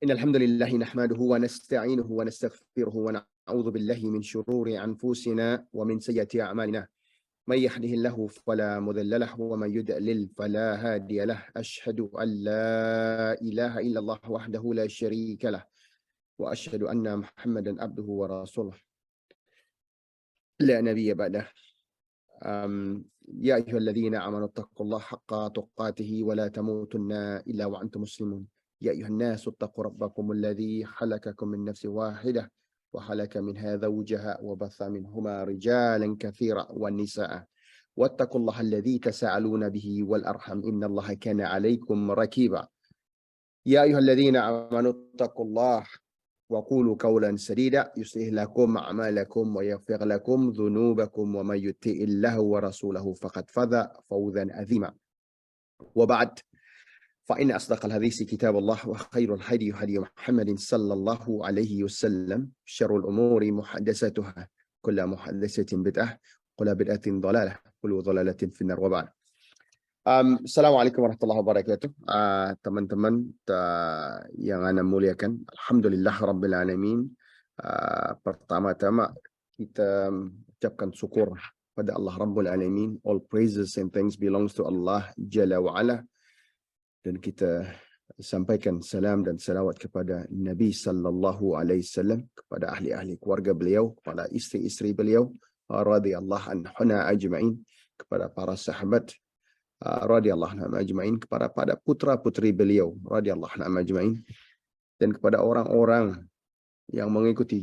إن الحمد لله نحمده ونستعينه ونستغفره ونعوذ بالله من شرور أنفسنا ومن سيئات أعمالنا. من يهده الله فلا مضل له ومن يضلل فلا هادي له. أشهد أن لا إله إلا الله وحده لا شريك له وأشهد أن محمدا عبده ورسوله لا نبي بعده. يا أيها الذين آمنوا اتقوا الله حق تقاته ولا تموتن إلا وأنتم مسلمون. يا أيها الناس اتقوا ربكم الذي خلقكم من نفس واحدة وخلق منها زوجها وبث منهما رجالا كثيرا والنساء واتقوا الله الذي تساءلون به والأرحم إن الله كان عليكم رقيبا. يا أيها الذين آمنوا اتقوا الله وقولوا قولا سديدا يصلح لكم أعمالكم ويغفر لكم ذنوبكم ومن يطع الله ورسوله فقد فاز فوزا عظيما. وبعد فإن أصدق الحديث كتاب الله وخير الهدي هدي محمد صلى الله عليه وسلم. شر الأمور محدثاتها كل محدثة بدعة كل بدعة ضلالة كل ضلالة في النار. وبعد. Assalamualaikum warahmatullahi wabarakatuh. Teman-teman yang Ana muliakan, Alhamdulillah Rabbil Alamin. Pertama-tama kita ucapkan syukur pada Allah Rabbul Alamin. All praises and thanks belongs to Allah Jalla wa'ala. Dan kita sampaikan salam dan salawat kepada Nabi Sallallahu Alaihi Wasallam, kepada ahli-ahli keluarga beliau, kepada istri-istri beliau, radhiyallahu anhuna ajma'in, kepada para sahabat radhiyallahu anhum ajma'in, kepada putra-putri beliau radhiyallahu anhum ajma'in, dan kepada orang-orang yang mengikuti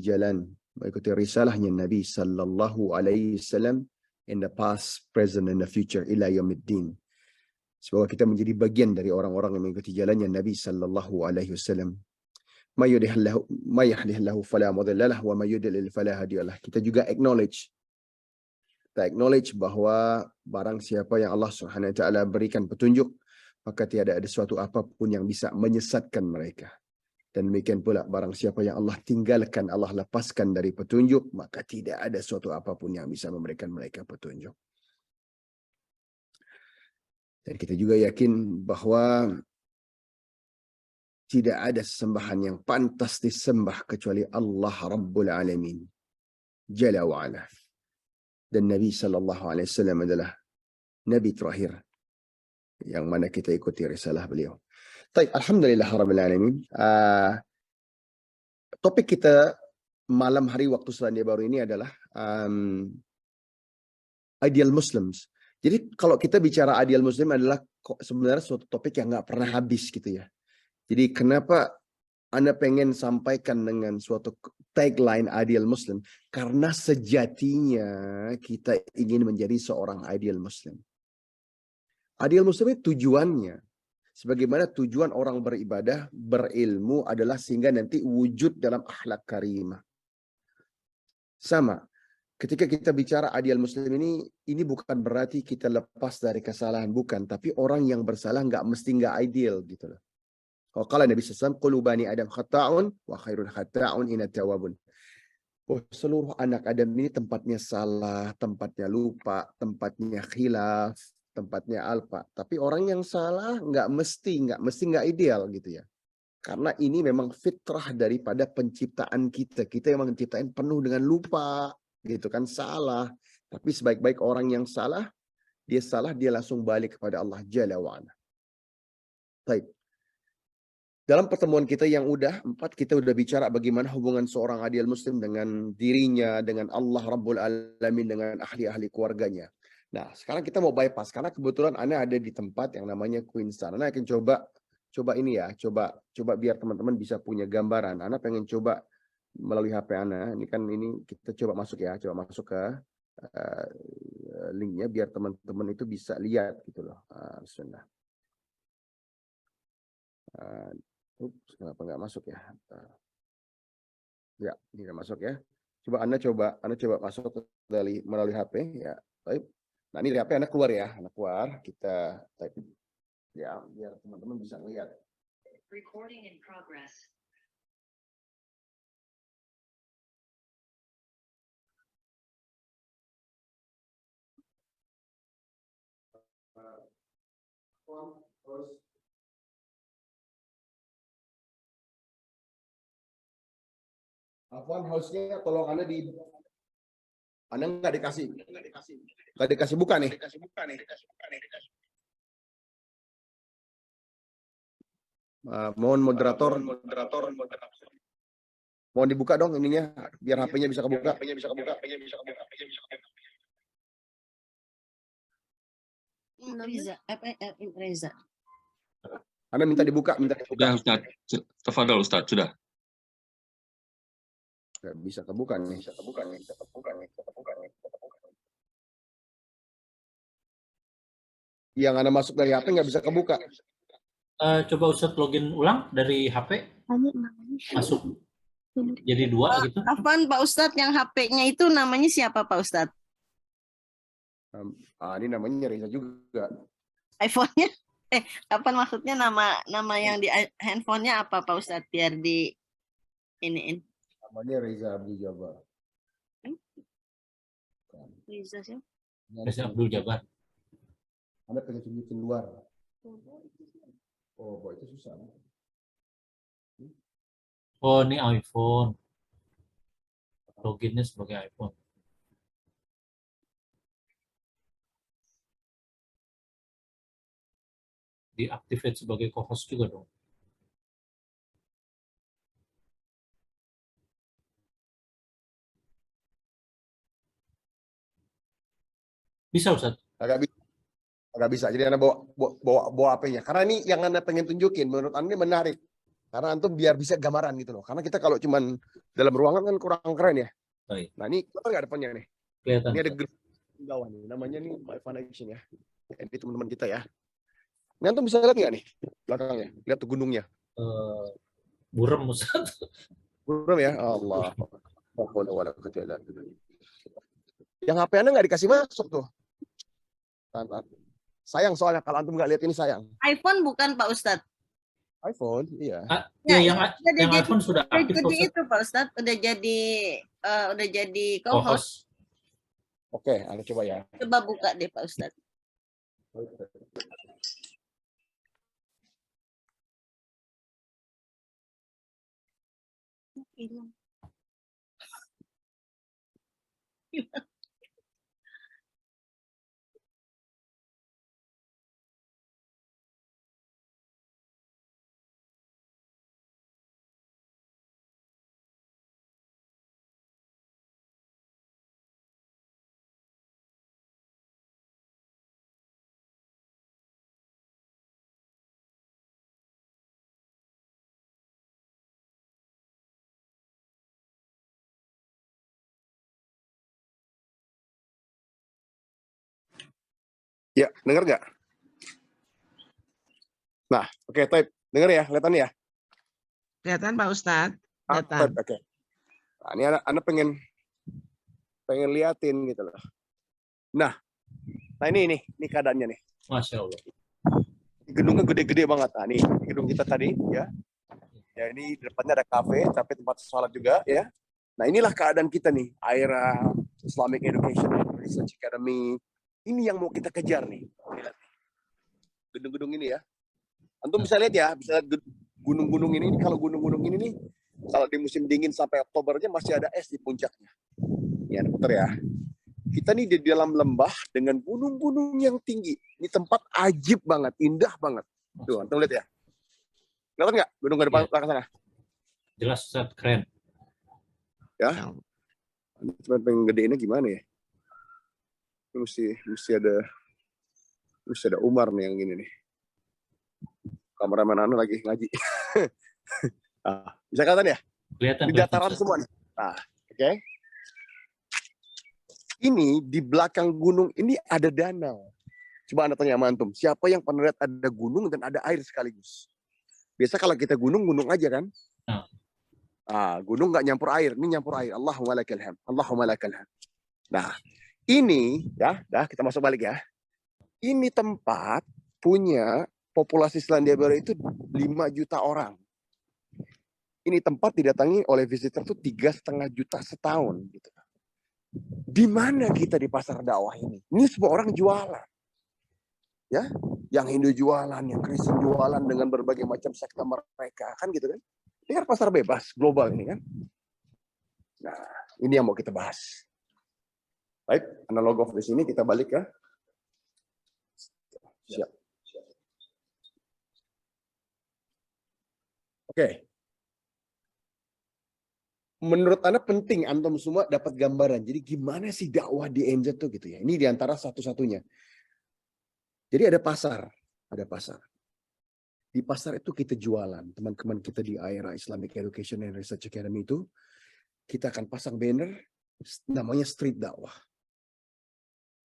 risalahnya Nabi sallallahu alaihi wasallam in the past, present and the future ila yaumiddin. Semoga kita menjadi bagian dari orang-orang yang mengikuti jalannya Nabi sallallahu alaihi wasallam. May yahdihillahu fala mudilla lahu wa may yudlil fala hadiya lahu. Kita juga acknowledge bahwa barang siapa yang Allah Subhanahu wa taala berikan petunjuk, maka tiada ada suatu apapun yang bisa menyesatkan mereka. Dan demikian pula barang siapa yang Allah tinggalkan, Allah lepaskan dari petunjuk, maka tidak ada suatu apapun yang bisa memberikan mereka petunjuk. Dan kita juga yakin bahwa tidak ada sesembahan yang pantas disembah kecuali Allah Rabbul Alamin Jalla wa'ala. Dan Nabi Sallallahu Alaihi Wasallam adalah Nabi terakhir yang mana kita ikuti risalah beliau. Baik, Alhamdulillah Rabbil Alamin. Topik kita malam hari waktu Selandia Baru ini adalah ideal Muslims. Jadi kalau kita bicara ideal Muslim adalah sebenarnya suatu topik yang nggak pernah habis gitu ya. Jadi kenapa Anda pengen sampaikan dengan suatu tagline ideal Muslim? Karena sejatinya kita ingin menjadi seorang ideal Muslim. Ideal Muslim itu tujuannya. Sebagaimana tujuan orang beribadah, berilmu adalah sehingga nanti wujud dalam akhlak karimah. Sama. Ketika kita bicara ideal Muslim ini bukan berarti kita lepas dari kesalahan. Bukan. Tapi orang yang bersalah mesti nggak ideal gitu loh. Qala Nabi SAW, qulu bani Adam khata'un wa khairul khata'un inat tawabun. Seluruh anak Adam ini tempatnya salah, tempatnya lupa, tempatnya khilaf, tempatnya alpa. Tapi orang yang salah nggak mesti ideal gitu ya. Karena ini memang fitrah daripada penciptaan kita. Kita memang menciptain penuh dengan lupa, gitu kan, salah. Tapi sebaik-baik orang yang salah, dia langsung balik kepada Allah Jalla wa'ala. Baik. Dalam pertemuan kita yang kita udah bicara bagaimana hubungan seorang ideal Muslim dengan dirinya, dengan Allah Rabbul Alamin, dengan ahli-ahli keluarganya. Nah, sekarang kita mau bypass karena kebetulan Ana ada di tempat yang namanya Queenstown. Ana akan coba ini ya, coba biar teman-teman bisa punya gambaran. Ana pengen coba melalui HP Ana. Ini kita coba masuk ke linknya biar teman-teman itu bisa lihat gitu loh. Bismillah. Kenapa nggak masuk ya? Ya, ini nggak masuk ya. Anda coba masuk melalui HP ya. Baik. Nah, ini dari HP Anda keluar ya. Anda keluar, kita type ya biar teman-teman bisa lihat. Recording in progress. Terus Afwan, hostnya tolong Anda nggak dikasih buka nih. Mohon moderator, mohon dibuka dong ininya, biar HP-nya bisa kebuka. Reza. Anda minta dibuka. Sudah, Ustaz. Tafadhol, Ustaz. Sudah. Nggak bisa kebuka nih. Yang Anda masuk dari HP nggak bisa kebuka. Coba Ustaz login ulang dari HP, masuk jadi 2 gitu. Apaan Pak Ustadz, yang HP-nya itu namanya siapa Pak Ustadz? Ini namanya Reza juga. iPhone-nya? Kapan maksudnya nama yang di handphonenya apa Pak Ustadz, biar di iniin. Namanya Reza Abdul Jabar. Reza siapa? Reza Abdul Jabar. Anda pengen tunjukin luar. Oh, itu susah. Oh, ini iPhone. Loginnya sebagai iPhone. Diactivate sebagai co-host juga dong. Bisa Ustaz? Agak bisa. Jadi Anda bawa HP-nya. Karena ini yang Anda pengen tunjukin, menurut Anda ini menarik. Karena antum biar bisa gambaran gitu loh. Karena kita kalau cuman dalam ruangan kan kurang keren ya. Baik. Nah ini kelihatan nggak depannya nih? Kelihatan. Ini ada bawah nih. Namanya nih Wi-Fi Action ya. Ini teman-teman kita ya. Ini antum bisa lihat nggak nih belakangnya? Lihat tuh gunungnya. Burem Ustaz. Burem ya. Allah. Yang HP Anda nggak dikasih masuk tuh. Sayang soalnya kalau antum nggak lihat ini sayang. iPhone bukan Pak Ustadz? iPhone, iya. Yang iPhone sudah aktif jadi itu Pak Ustadz, udah jadi co-host. Oke, Anda coba ya. Coba buka deh Pak Ustadz. Ya, dengar nggak? Nah, oke, type. Dengar ya, kelihatan ya? Kelihatan Pak Ustadz. Kelihatan. Oke. Nah, ini anak pengen liatin gitu loh. Nah ini keadaannya nih. Masya Allah. Gedungnya gede-gede banget. Nah, nih gedung kita tadi ya. Ya ini di depannya ada kafe, tapi tempat sholat juga ya. Nah inilah keadaan kita nih, Aira Islamic Education Research Academy. Ini yang mau kita kejar nih. Gedung-gedung ini ya. Antum bisa lihat ya, bisa lihat gunung-gunung ini. Kalau gunung-gunung ini nih, kalau di musim dingin sampai Oktobernya masih ada es di puncaknya. Ya, dokter ya. Kita nih di dalam lembah dengan gunung-gunung yang tinggi. Ini tempat ajib banget, indah banget. Tuh, antum lihat ya. Kelihatan nggak gunung ke depan belakang sana? Jelas Ustaz, keren. Ya. Cuma pengen gedeinnya gimana ya? Mesti ada Umar nih yang gini nih. Kameramen lagi ngaji. Bisa kelihatan ya? Kelihatan. Di dataran semua nih. Nah, oke. Ini di belakang gunung ini ada danau. Coba Anda tanya sama antum, siapa yang pernah lihat ada gunung dan ada air sekaligus? Biasa kalau kita gunung aja kan? Gunung nggak nyampur air, ini nyampur air. Allahumma lakal hamd. Allahumma lakal hamd. Nah, ini ya, kita masuk balik ya. Ini tempat punya populasi Selandia Baru itu 5 juta orang. Ini tempat didatangi oleh visitor tuh 3,5 juta setahun gitu. Di mana kita di pasar dakwah ini? Ini semua orang jualan. Ya, yang Hindu jualan, yang Kristen jualan dengan berbagai macam sekte mereka, kan gitu kan? Ini kan pasar bebas global ini kan. Nah, ini yang mau kita bahas. Baik, analog of di sini kita balik ya. Siap. Oke. Menurut Anda penting antum semua dapat gambaran. Jadi gimana sih dakwah di NZ tuh gitu ya. Ini diantara satu-satunya. Jadi ada pasar. Di pasar itu kita jualan. Teman-teman kita di AERA Islamic Education and Research Academy itu, kita akan pasang banner namanya street dakwah.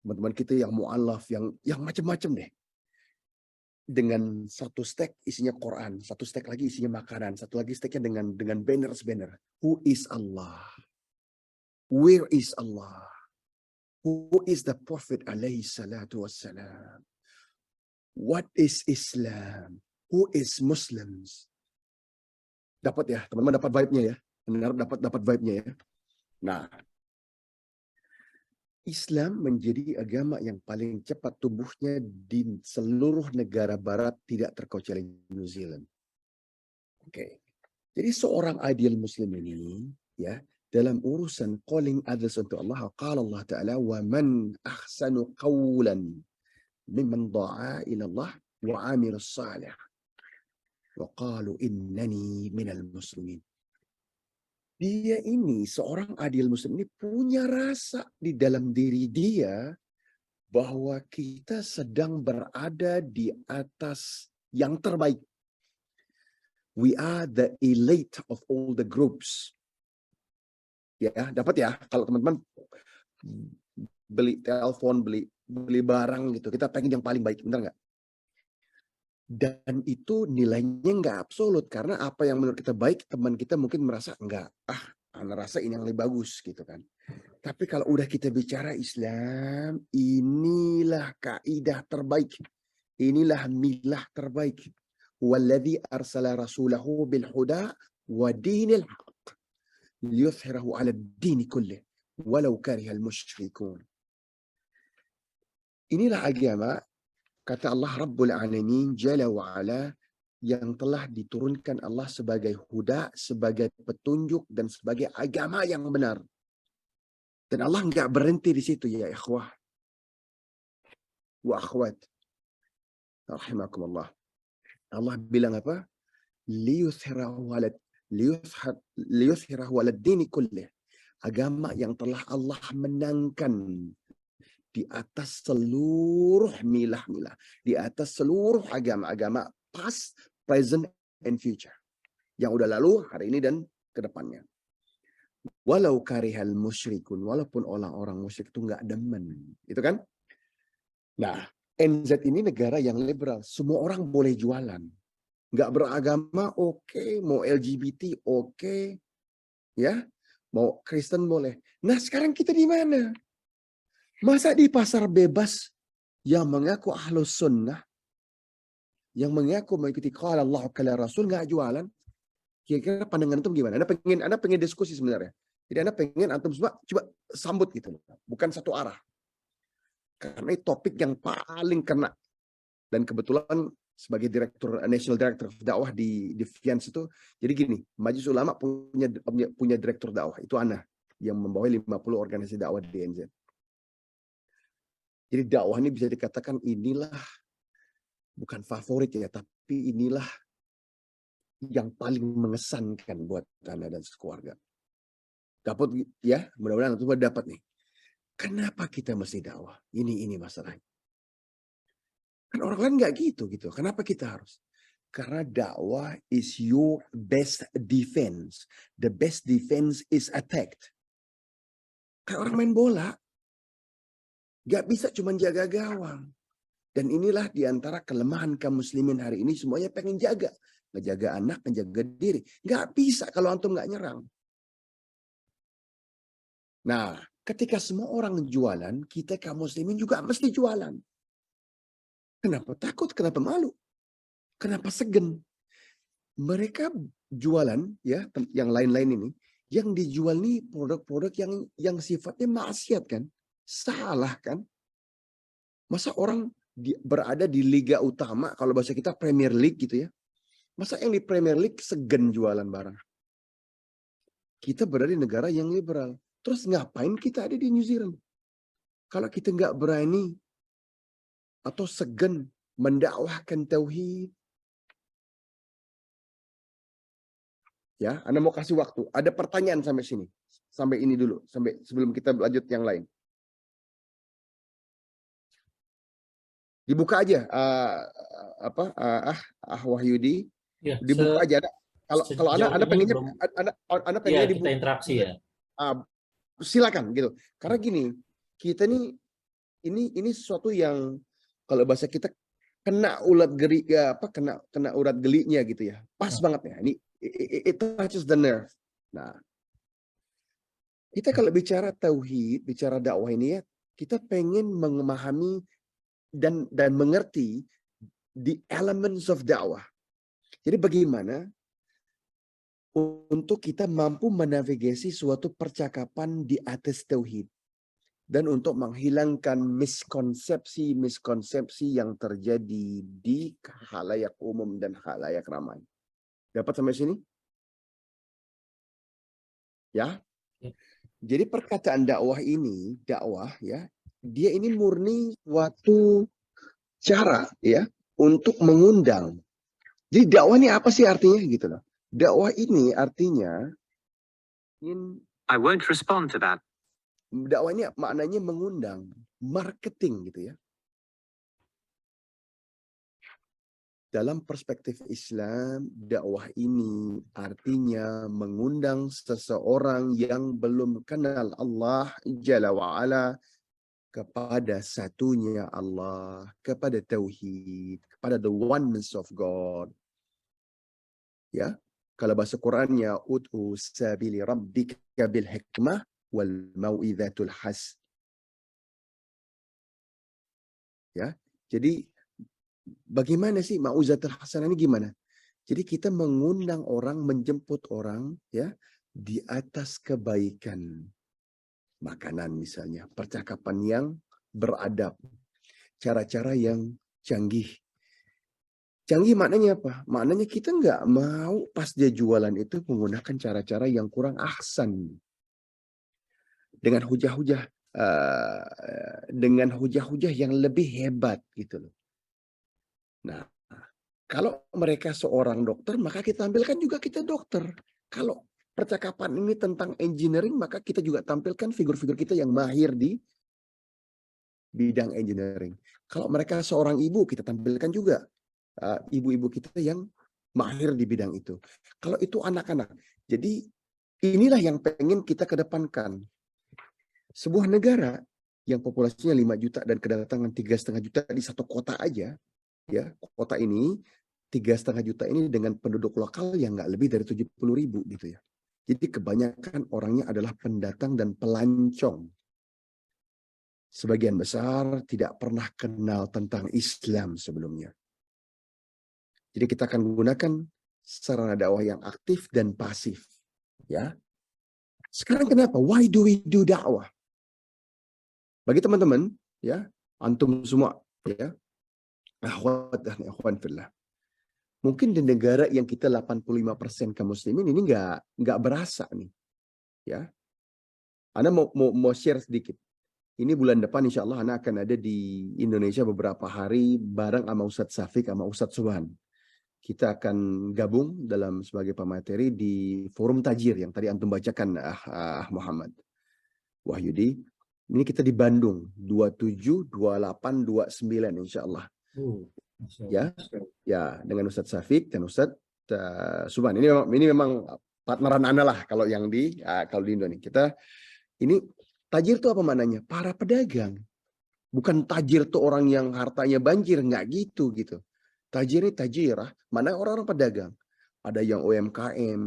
Teman-teman kita yang mu'alaf, yang macam-macam deh. Dengan satu stek isinya Quran, satu stek lagi isinya makanan, satu lagi steknya dengan banner. Who is Allah? Where is Allah? Who is the Prophet alaihi salatu wassalam? What is Islam? Who is Muslims? Dapat ya, teman-teman dapat vibe-nya ya. Benar dapat vibe-nya ya. Nah, Islam menjadi agama yang paling cepat tumbuhnya di seluruh negara barat, tidak terkecuali New Zealand. Oke. Jadi seorang ideal muslim ini ya, dalam urusan calling others untuk Allah, qala Allah Ta'ala, wa man ahsanu qawlan mimman da'a ila Allah wa 'amila salih wa qalu innani minal muslimin. Dia ini, seorang adil muslim ini punya rasa di dalam diri dia bahwa kita sedang berada di atas yang terbaik. We are the elite of all the groups. Ya, dapat ya? Kalau teman-teman beli telepon, beli barang gitu, kita pengen yang paling baik, benar nggak? Dan itu nilainya nggak absolut, karena apa yang menurut kita baik, teman kita mungkin merasa enggak, anak rasa ini yang lebih bagus gitu kan. Tapi kalau udah kita bicara Islam, inilah kaidah terbaik, inilah milah terbaik. Walladzi arsala rasulahu bil huda wa dinil haq liyuzhirahu 'ala ad-din kullih walau karihal musyrikun. Inilah agama, kata Allah Rabbul Alamin Jalla wa'ala, yang telah diturunkan Allah sebagai huda, sebagai petunjuk, dan sebagai agama yang benar. Dan Allah nggak berhenti di situ ya ikhwah wa akhwat. Rahimakumullah. Allah bilang apa? Liyuthhirahu 'ala ad-dini kullih. Agama yang telah Allah menangkan di atas seluruh milah-milah, di atas seluruh agama-agama past, present, and future. Yang udah lalu, hari ini, dan ke depannya. Walau karihal musyrikun, walaupun orang-orang musyrik itu nggak demen. Itu kan? Nah, NZ ini negara yang liberal. Semua orang boleh jualan. Nggak beragama, oke. Mau LGBT, oke. Ya, mau Kristen boleh. Nah, sekarang kita di mana? Masa di pasar bebas yang mengaku ahlus sunnah, yang mengaku mengikuti qala Allah qala Rasul, nggak jualan? Kira-kira pandangan antum gimana? Anda pengen diskusi sebenarnya. Jadi Anda pengen antum semua coba sambut gitu. Bukan satu arah. Karena ini topik yang paling kena. Dan kebetulan sebagai National Director of Dakwah di Fians itu, jadi gini, Majelis Ulama punya direktur dakwah, itu Ana, yang membawahi 50 organisasi dakwah di NZ. Jadi dakwah ini bisa dikatakan inilah, bukan favorit ya, tapi inilah yang paling mengesankan buat Anda dan sekeluarga. Dapat ya, mudah-mudahan Anda dapat nih. Kenapa kita mesti dakwah? Ini masalahnya. Kan orang lain nggak gitu. Kenapa kita harus? Karena dakwah is your best defense. The best defense is attacked. Kayak orang main bola. Gak bisa cuma jaga gawang. Dan inilah diantara kelemahan kaum muslimin hari ini. Semuanya pengen jaga. Ngejaga anak, ngejaga diri. Gak bisa kalau antum gak nyerang. Nah, ketika semua orang jualan, kita kaum muslimin juga mesti jualan. Kenapa takut? Kenapa malu? Kenapa segen? Mereka jualan, ya, yang lain-lain ini. Yang dijual nih produk-produk yang sifatnya maksiat kan? Salah kan? Masa orang berada di liga utama, kalau bahasa kita Premier League gitu ya. Masa yang di Premier League segen jualan barang? Kita berada di negara yang liberal. Terus ngapain kita ada di New Zealand? Kalau kita nggak berani atau segan mendakwahkan tauhid. Ya, Anda mau kasih waktu. Ada pertanyaan sampai sini. Sampai ini dulu, sampai sebelum kita lanjut yang lain. Dibuka aja Wahyudi, Ya, dibuka aja. Kalau Anda sejauh ini pengennya belum. Anda Iya, pengennya kita dibuka. interaksi ya. Silakan gitu. Karena gini, kita nih ini sesuatu yang kalau bahasa kita kena ulat geri kena urat gelinya gitu ya. Pas banget ya. Ini it touches the nerve. Nah, kita kalau bicara tauhid, bicara dakwah ini ya, kita pengen memahami dan mengerti the elements of dakwah. Jadi bagaimana untuk kita mampu menavigasi suatu percakapan di atas tauhid dan untuk menghilangkan miskonsepsi yang terjadi di khalayak umum dan khalayak ramai. Dapat sampai sini? Ya. Jadi perkataan dakwah ya, dia ini murni suatu cara ya untuk mengundang. Jadi dakwah ini apa sih artinya gitu loh. Dakwah ini artinya I won't respond to that. Dakwah ini maknanya mengundang, marketing gitu ya. Dalam perspektif Islam, dakwah ini artinya mengundang seseorang yang belum kenal Allah Jalla wa'ala kepada satunya Allah, kepada tauhid, kepada the oneness of God. Ya, kalau bahasa Qurannya ud'u sabili rabbika bil hikmah wal mau'izatul has. Ya, jadi bagaimana sih mau'izatul hasanah ini gimana? Jadi kita mengundang orang, menjemput orang ya di atas kebaikan. Makanan misalnya, percakapan yang beradab, cara-cara yang canggih. Canggih maknanya apa? Maknanya kita nggak mau pas dia jualan itu menggunakan cara-cara yang kurang ahsan. Dengan hujah-hujah yang lebih hebat gitu loh. Nah, kalau mereka seorang dokter, maka kita tampilkan juga kita dokter. Kalau percakapan ini tentang engineering, maka kita juga tampilkan figur-figur kita yang mahir di bidang engineering. Kalau mereka seorang ibu, kita tampilkan juga ibu-ibu kita yang mahir di bidang itu. Kalau itu anak-anak. Jadi inilah yang pengen kita kedepankan. Sebuah negara yang populasinya 5 juta dan kedatangan 3,5 juta di satu kota aja, ya kota ini 3,5 juta ini dengan penduduk lokal yang nggak lebih dari 70.000 gitu ya. Jadi kebanyakan orangnya adalah pendatang dan pelancong. Sebagian besar tidak pernah kenal tentang Islam sebelumnya. Jadi kita akan menggunakan sarana dakwah yang aktif dan pasif. Ya. Sekarang kenapa? Why do we do dakwah? Bagi teman-teman, ya, antum semua, ya, akhwat dan ikhwan fillah. Mungkin di negara yang kita 85% kaum muslimin ini nggak berasa nih, ya. Anda mau share sedikit. Ini bulan depan insya Allah Anda akan ada di Indonesia beberapa hari bareng sama Ustadz Syafiq sama Ustadz Subhan. Kita akan gabung dalam sebagai pemateri di forum tajir yang tadi antum bacakan Muhammad Wahyudi. Ini kita di Bandung 27, 28, 29 insya Allah. Ya dengan Ustadz Syafiq dan Ustadz Subhan. Ini memang partneran Anda lah kalau yang kalau di Indonesia. Kita ini tajir itu apa maknanya? Para pedagang. Bukan tajir tuh orang yang hartanya banjir, nggak gitu. Tajir ini tajirah, mana orang-orang pedagang. Ada yang UMKM,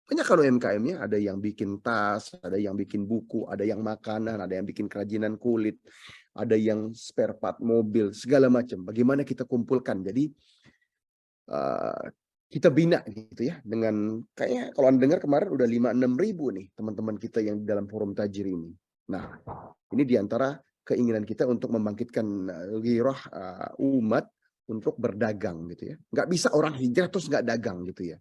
banyak kalau UMKM-nya, ada yang bikin tas, ada yang bikin buku, ada yang makanan, ada yang bikin kerajinan kulit, ada yang spare part mobil, segala macam. Bagaimana kita kumpulkan? Jadi kita bina gitu ya dengan kayaknya kalau Anda dengar kemarin udah 5-6 ribu nih teman-teman kita yang di dalam forum tajir ini. Nah, ini diantara keinginan kita untuk membangkitkan gairah umat untuk berdagang gitu ya. Nggak bisa orang hijrah terus nggak dagang gitu ya.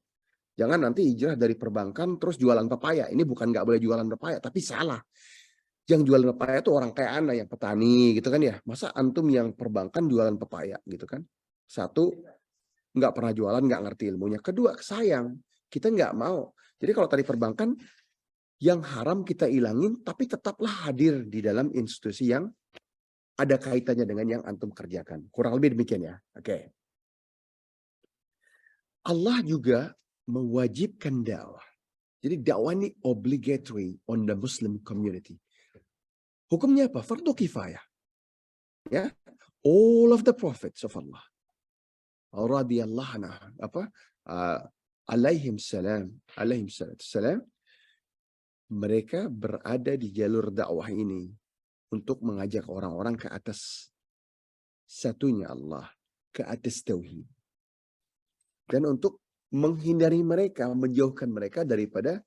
Jangan nanti hijrah dari perbankan terus jualan pepaya. Ini bukan nggak boleh jualan pepaya, tapi salah. Yang jualan pepaya itu orang kayak Anda yang petani gitu kan ya. Masa antum yang perbankan jualan pepaya gitu kan? Satu, nggak pernah jualan, nggak ngerti ilmunya. Kedua, sayang, kita nggak mau. Jadi kalau tadi perbankan, yang haram kita ilangin, tapi tetaplah hadir di dalam institusi yang ada kaitannya dengan yang antum kerjakan. Kurang lebih demikian ya. Oke. Allah juga mewajibkan dakwah. Jadi dakwah ini obligatory on the Muslim community. Hukumnya apa? Fardu kifayah. Ya, all of the prophets of Allah, radhiyallahu anhu, alaihim salam, mereka berada di jalur dakwah ini untuk mengajak orang-orang ke atas satunya Allah, ke atas tauhid. Dan untuk menghindari mereka, menjauhkan mereka daripada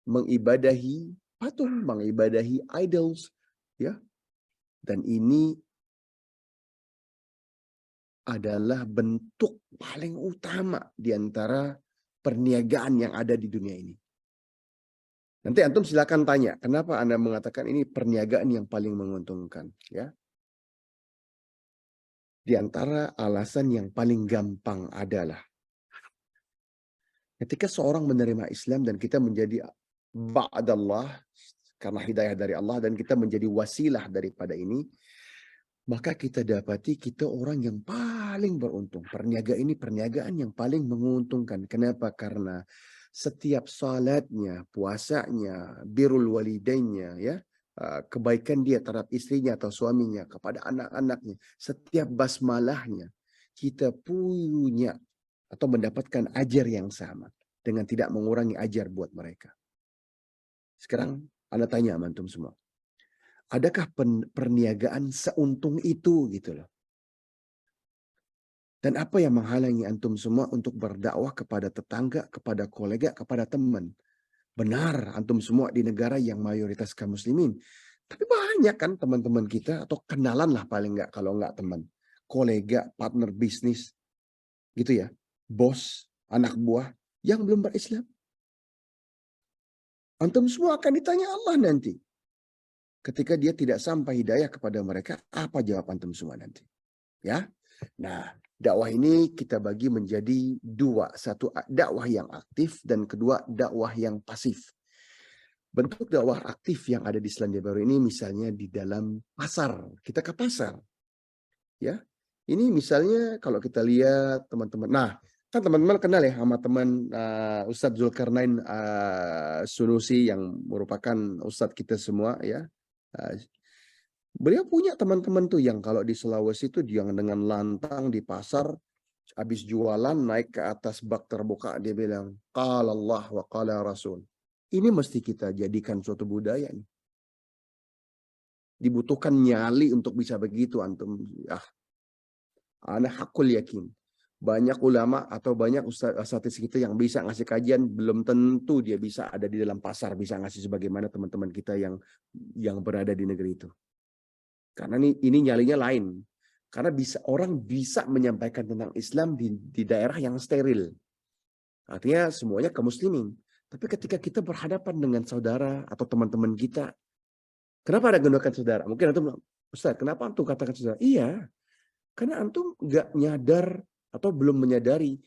mengibadahi patung, mengibadahi idols, ya. Dan ini adalah bentuk paling utama di antara perniagaan yang ada di dunia ini. Nanti antum silakan tanya, kenapa Anda mengatakan ini perniagaan yang paling menguntungkan, ya? Di antara alasan yang paling gampang adalah ketika seorang menerima Islam dan kita menjadi ba'dallah karena hidayah dari Allah dan kita menjadi wasilah daripada ini, maka kita dapati kita orang yang paling beruntung. Perniagaan ini perniagaan yang paling menguntungkan. Kenapa? Karena setiap salatnya, puasanya, birrul walidainnya, ya, kebaikan dia terhadap istrinya atau suaminya, kepada anak-anaknya, setiap basmalahnya, kita punya atau mendapatkan ajar yang sama dengan tidak mengurangi ajar buat mereka. Sekarang Anda tanya sama antum semua, adakah perniagaan seuntung itu gitu loh? Dan apa yang menghalangi antum semua untuk berdakwah kepada tetangga, kepada kolega, kepada teman? Benar, antum semua di negara yang mayoritas kaum muslimin. Tapi banyak kan teman-teman kita, atau kenalan lah paling nggak, kalau nggak teman. Kolega, partner bisnis, gitu ya. Bos, anak buah, yang belum berislam. Antum semua akan ditanya Allah nanti. Ketika dia tidak sampai hidayah kepada mereka, apa jawab antum semua nanti? Ya. Nah, dakwah ini kita bagi menjadi dua. Satu, dakwah yang aktif, dan kedua, dakwah yang pasif. Bentuk dakwah aktif yang ada di Selandia Baru ini misalnya di dalam pasar. Kita ke pasar. Ya. Ini misalnya kalau kita lihat teman-teman. Nah, kan teman-teman kenal ya sama teman Ustadz Zulkarnain Sunusi yang merupakan Ustadz kita semua ya. Beliau punya teman-teman tuh yang kalau di Sulawesi itu yang dengan lantang di pasar habis jualan naik ke atas bak terbuka dia bilang qala Allah wa qala Rasul. Ini mesti kita jadikan suatu budaya nih. Dibutuhkan nyali untuk bisa begitu antum. Ana hakul yakin. Banyak ulama atau banyak ustadz kita yang bisa ngasih kajian, belum tentu dia bisa ada di dalam pasar, bisa ngasih sebagaimana teman-teman kita yang berada di negeri itu. Karena ini nyalinya lain. Karena orang bisa menyampaikan tentang Islam di daerah yang steril. Artinya semuanya kaum muslimin. Tapi ketika kita berhadapan dengan saudara atau teman-teman kita, kenapa ada gunakan saudara? Mungkin antum, Ustaz, kenapa antum katakan saudara? Iya, karena antum nggak nyadar atau belum menyadari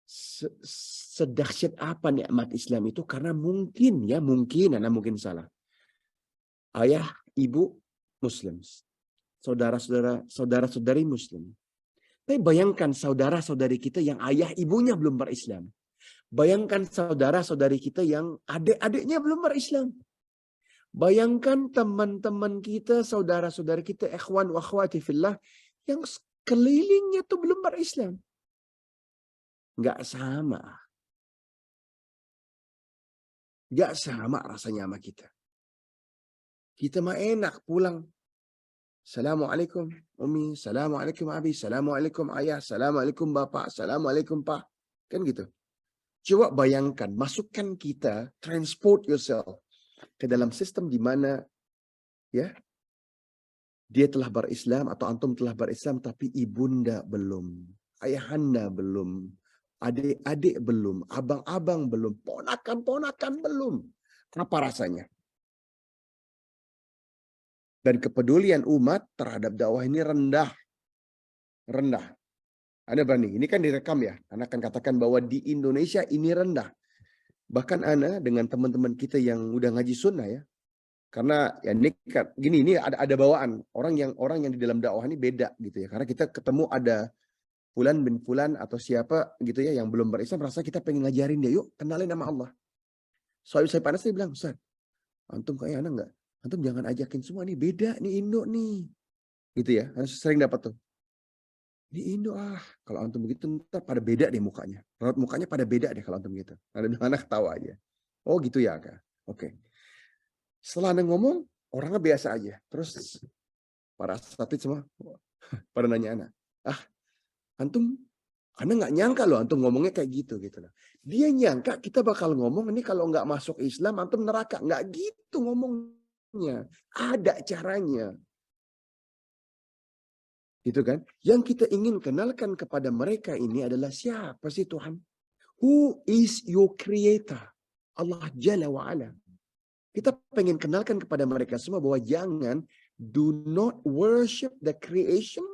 sedahsyat apa nikmat Islam itu, karena mungkin Anda mungkin salah. Ayah, ibu Muslim, saudara-saudari Muslim. Tapi bayangkan saudara-saudari kita yang ayah ibunya belum berislam. Bayangkan saudara-saudari kita yang adik-adiknya belum berislam. Bayangkan teman-teman kita, saudara-saudari kita, ikhwan wa akhwati fillah, yang kelilingnya tuh belum berislam. Nggak sama. Nggak sama rasanya sama kita. Kita mah enak pulang. Assalamualaikum Umi, Assalamualaikum Abi, Assalamualaikum Ayah, Assalamualaikum Bapak, Assalamualaikum Pak. Kan gitu. Coba bayangkan, masukkan kita, transport yourself ke dalam sistem di mana ya dia telah berislam atau antum telah berislam tapi ibunda belum, ayahanda belum, adik-adik belum, abang-abang belum, ponakan-ponakan belum. Apa rasanya? Dan kepedulian umat terhadap dakwah ini rendah. Rendah. Anda berani, ini kan direkam ya. Anda akan katakan bahwa di Indonesia ini rendah. Bahkan Anda dengan teman-teman kita yang udah ngaji sunnah ya. Karena ya ini ada bawaan orang yang di dalam dakwah ini beda gitu ya. Karena kita ketemu ada Fulan bin Fulan atau siapa gitu ya yang belum berislam, rasa kita pengen ngajarin dia, yuk kenalin nama Allah. Soalnya saya panas dia bilang, Ustaz, antum kayak anak enggak? Antum jangan ajakin semua nih, beda nih Indo nih. Gitu ya. Saya sering dapat tuh. Di Indo kalau antum begitu ntar pada beda deh mukanya. Raut mukanya pada beda deh kalau antum gitu. Ada anak ketawa aja. Oh gitu ya, Kak. Oke. Setelah Anda ngomong, orangnya biasa aja. Terus para asatidz semua pada nanya anak, antum, Anda nggak nyangka loh antum ngomongnya kayak gitu loh. Dia nyangka kita bakal ngomong ini kalau nggak masuk Islam antum neraka. Nggak gitu ngomongnya. Ada caranya. Gitu kan? Yang kita ingin kenalkan kepada mereka ini adalah siapa sih Tuhan? Who is your creator? Allah Jalla wa'ala. Kita pengen kenalkan kepada mereka semua bahwa jangan, do not worship the creation,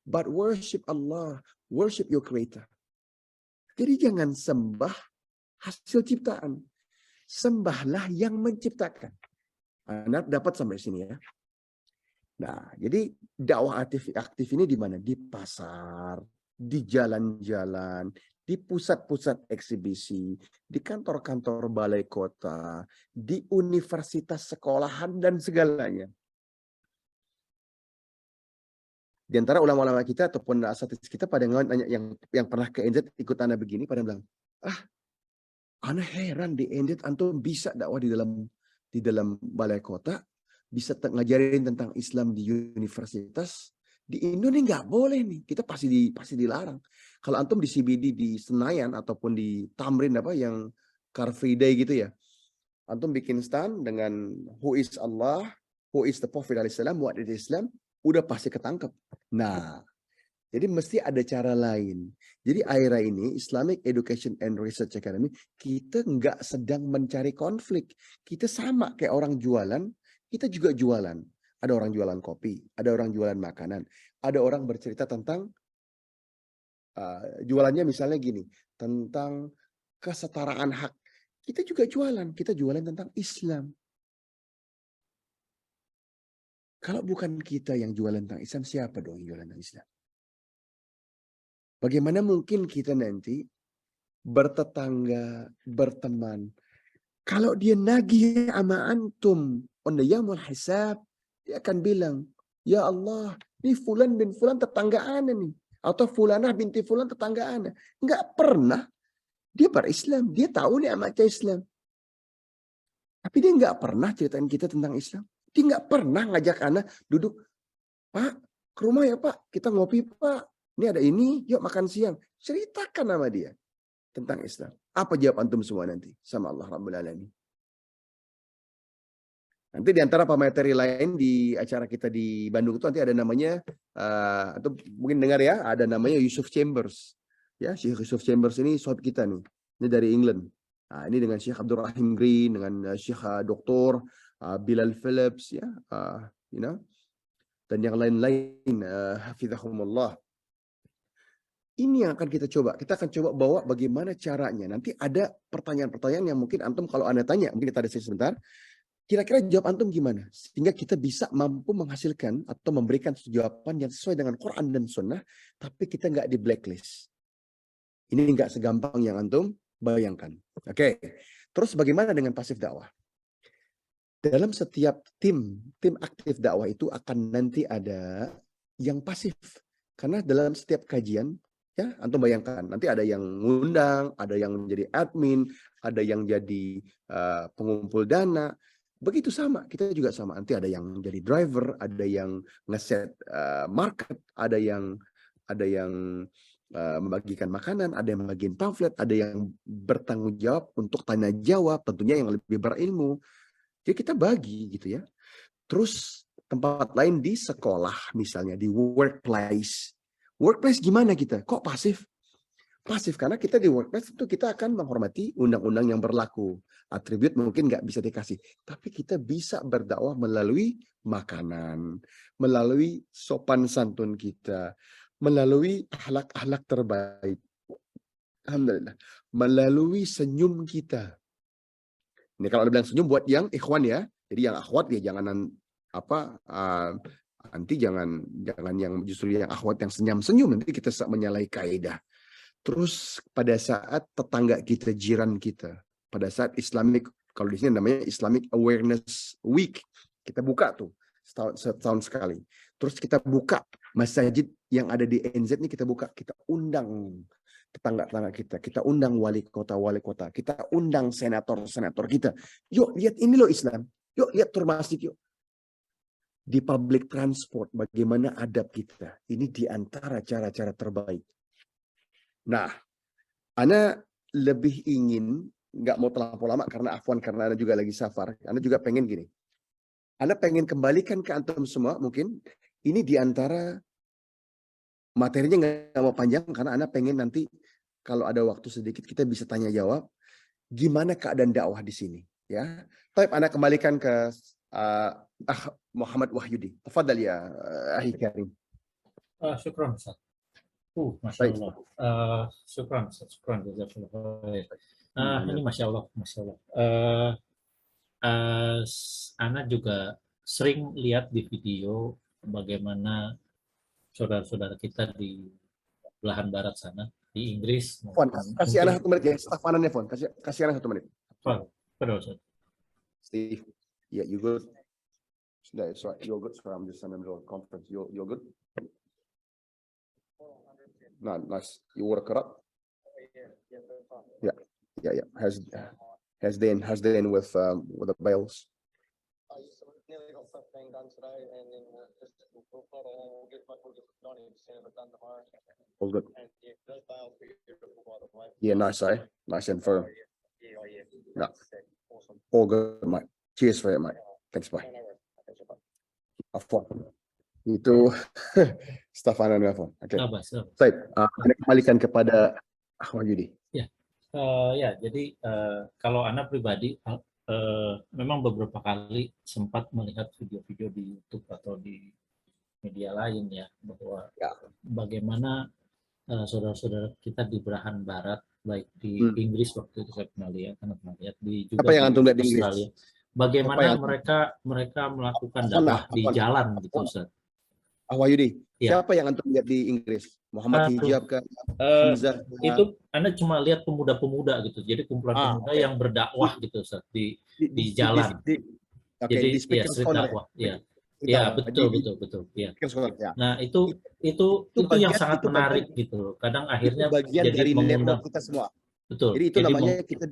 but worship Allah. Worship your creator. Jadi jangan sembah hasil ciptaan. Sembahlah yang menciptakan. Anda dapat sampai sini ya. Nah, jadi dakwah aktif ini di mana? Di pasar, di jalan-jalan, di pusat-pusat eksibisi, di kantor-kantor balai kota, di universitas sekolahan dan segalanya. Di antara ulama-ulama kita ataupun asatidz kita pada nanya yang pernah ke NZ ikut Anda begini pada bilang, Anda heran di NZ antum bisa dakwah di dalam balai kota, bisa ngajarin tentang Islam di universitas. Di Indo nih nggak boleh nih, kita pasti dilarang. Kalau antum di CBD di Senayan ataupun di Tamrin yang Car Free Day gitu ya, antum bikin stand dengan Who is Allah, Who is the Prophet alaihissalam, what is Islam, udah pasti ketangkep. Nah, jadi mesti ada cara lain. Jadi AERA ini, Islamic Education and Research Academy, kita nggak sedang mencari konflik. Kita sama kayak orang jualan, kita juga jualan. Ada orang jualan kopi, ada orang jualan makanan, ada orang bercerita tentang jualannya misalnya gini, tentang kesetaraan hak. Kita juga jualan, kita jualan tentang Islam. Kalau bukan kita yang jualan tentang Islam, siapa dong yang jualan tentang Islam? Bagaimana mungkin kita nanti bertetangga, berteman, kalau dia nagih sama antum on the yaumul hisab, dia akan bilang, ya Allah, ini Fulan bin Fulan tetangga ana nih. Atau Fulanah binti Fulan tetangga ana. Enggak pernah dia berislam. Dia tahu nih amat Islam. Tapi dia enggak pernah ceritain kita tentang Islam. Dia enggak pernah ngajak ana duduk, Pak, ke rumah ya Pak, kita ngopi Pak. Ini ada ini, yuk makan siang. Ceritakan sama dia tentang Islam. Apa jawab antum semua nanti sama Allah Rabbul Alamin? Nanti di antara pemateri lain di acara kita di Bandung itu nanti ada namanya, atau mungkin dengar ya, ada namanya Yusuf Chambers. Ya, Syekh Yusuf Chambers ini sahabat kita nih. Ini dari England. Nah, ini dengan Syekh Abdul Rahim Green, dengan Syekh Dr. Bilal Phillips, ya, dan yang lain-lain, hafizahumullah. Ini yang akan kita coba. Kita akan coba bawa bagaimana caranya. Nanti ada pertanyaan-pertanyaan yang mungkin antum kalau Anda tanya, mungkin kita ada sebentar. Kira-kira jawab antum gimana? Sehingga kita bisa mampu menghasilkan atau memberikan jawaban yang sesuai dengan Quran dan Sunnah, tapi kita nggak di blacklist. Ini nggak segampang yang antum bayangkan. Oke. Terus bagaimana dengan pasif dakwah? Dalam setiap tim aktif dakwah itu akan nanti ada yang pasif. Karena dalam setiap kajian, ya, antum bayangkan, nanti ada yang ngundang, ada yang menjadi admin, ada yang jadi pengumpul dana. Begitu sama, kita juga sama. Nanti ada yang jadi driver, ada yang ngeset market, ada yang membagikan makanan, ada yang membagikan pamflet, ada yang bertanggung jawab untuk tanya jawab, tentunya yang lebih berilmu. Jadi kita bagi gitu ya. Terus tempat lain di sekolah misalnya, di workplace. Workplace gimana kita? Kok pasif? pasif karena kita di workplace itu kita akan menghormati undang-undang yang berlaku. Atribut mungkin nggak bisa dikasih, tapi kita bisa berdakwah melalui makanan, melalui sopan santun kita, melalui akhlak-akhlak terbaik. Alhamdulillah, melalui senyum kita. Ini kalau ada bilang senyum buat yang ikhwan ya, jadi yang akhwat ya jangan nanti jangan yang justru yang akhwat yang senyum-senyum, nanti kita menyalahi kaidah. Terus pada saat tetangga kita, jiran kita, pada saat Islamic, kalau di sini namanya Islamic Awareness Week, kita buka tuh setahun sekali. Terus kita buka masjid yang ada di NZ ini, kita buka, kita undang tetangga-tetangga kita undang wali kota, kita undang senator kita. Yuk lihat ini loh Islam, yuk lihat tur masjid yuk. Di public transport bagaimana adab kita. Ini di antara cara-cara terbaik. Nah, Ana lebih ingin, nggak mau terlalu lama karena afwan, karena Ana juga lagi safar. Ana juga pengen gini. Ana pengen kembalikan ke antum semua, mungkin ini di antara materinya nggak mau panjang karena Ana pengen nanti kalau ada waktu sedikit kita bisa tanya jawab gimana keadaan dakwah di sini, ya. Baik, Ana kembalikan ke Muhammad Wahyudi. Tafadhal ya, Akhi Karim. Syukran, Ustaz. Masya Allah. Syukran, jazakallah khair. Ini Masya Allah. Ana juga sering lihat di video bagaimana saudara-saudara kita di belahan barat sana, di Inggris. Fon, kasih Ana 1 menit ya, staf Ananya Fon. Kasih Ana 1 menit. Betul, Ustaz. Steve, yeah, you good? No, it's right. You're good. Sorry, I'm just in the middle of a conference. You're good? No, nice. You work it up? Yeah. Has Dane with the bales? Nearly got stuff being done today, and then we'll get 90% of it done tomorrow. All good. And yeah, those bales are beautiful, by the way. Yeah, nice, eh? Nice and firm. Yeah. Yeah. Awesome. All good, mate. Cheers for it, mate. Thanks, bye. No worries. Okay, bye. Afwan. Itu staf Ananya Fon. Oke. Sabar. Baik, Ana kembalikan kepada Ahmad Yudi. Ya, jadi kalau Ana pribadi memang beberapa kali sempat melihat video-video di YouTube atau di media lain ya, bahwa bagaimana saudara-saudara kita di belahan barat, baik di Inggris waktu itu saya pernah lihat, juga apa yang antum lihat di Australia, bagaimana mereka melakukan dakwah di jalan gitu, Ustaz. Wahyudi, Ya. siapa yang antum lihat di Inggris? Muhammad Hijab ke Hamzah? Itu Anda cuma lihat pemuda-pemuda gitu, jadi kumpulan pemuda yang berdakwah gitu, Ustaz, di jalan. Jadi ya street dakwah, ya betul, ya. Nah itu yang sangat menarik gitu. Kadang akhirnya bagian jadi dari mengundang network kita semua. Betul. Jadi itu namanya kita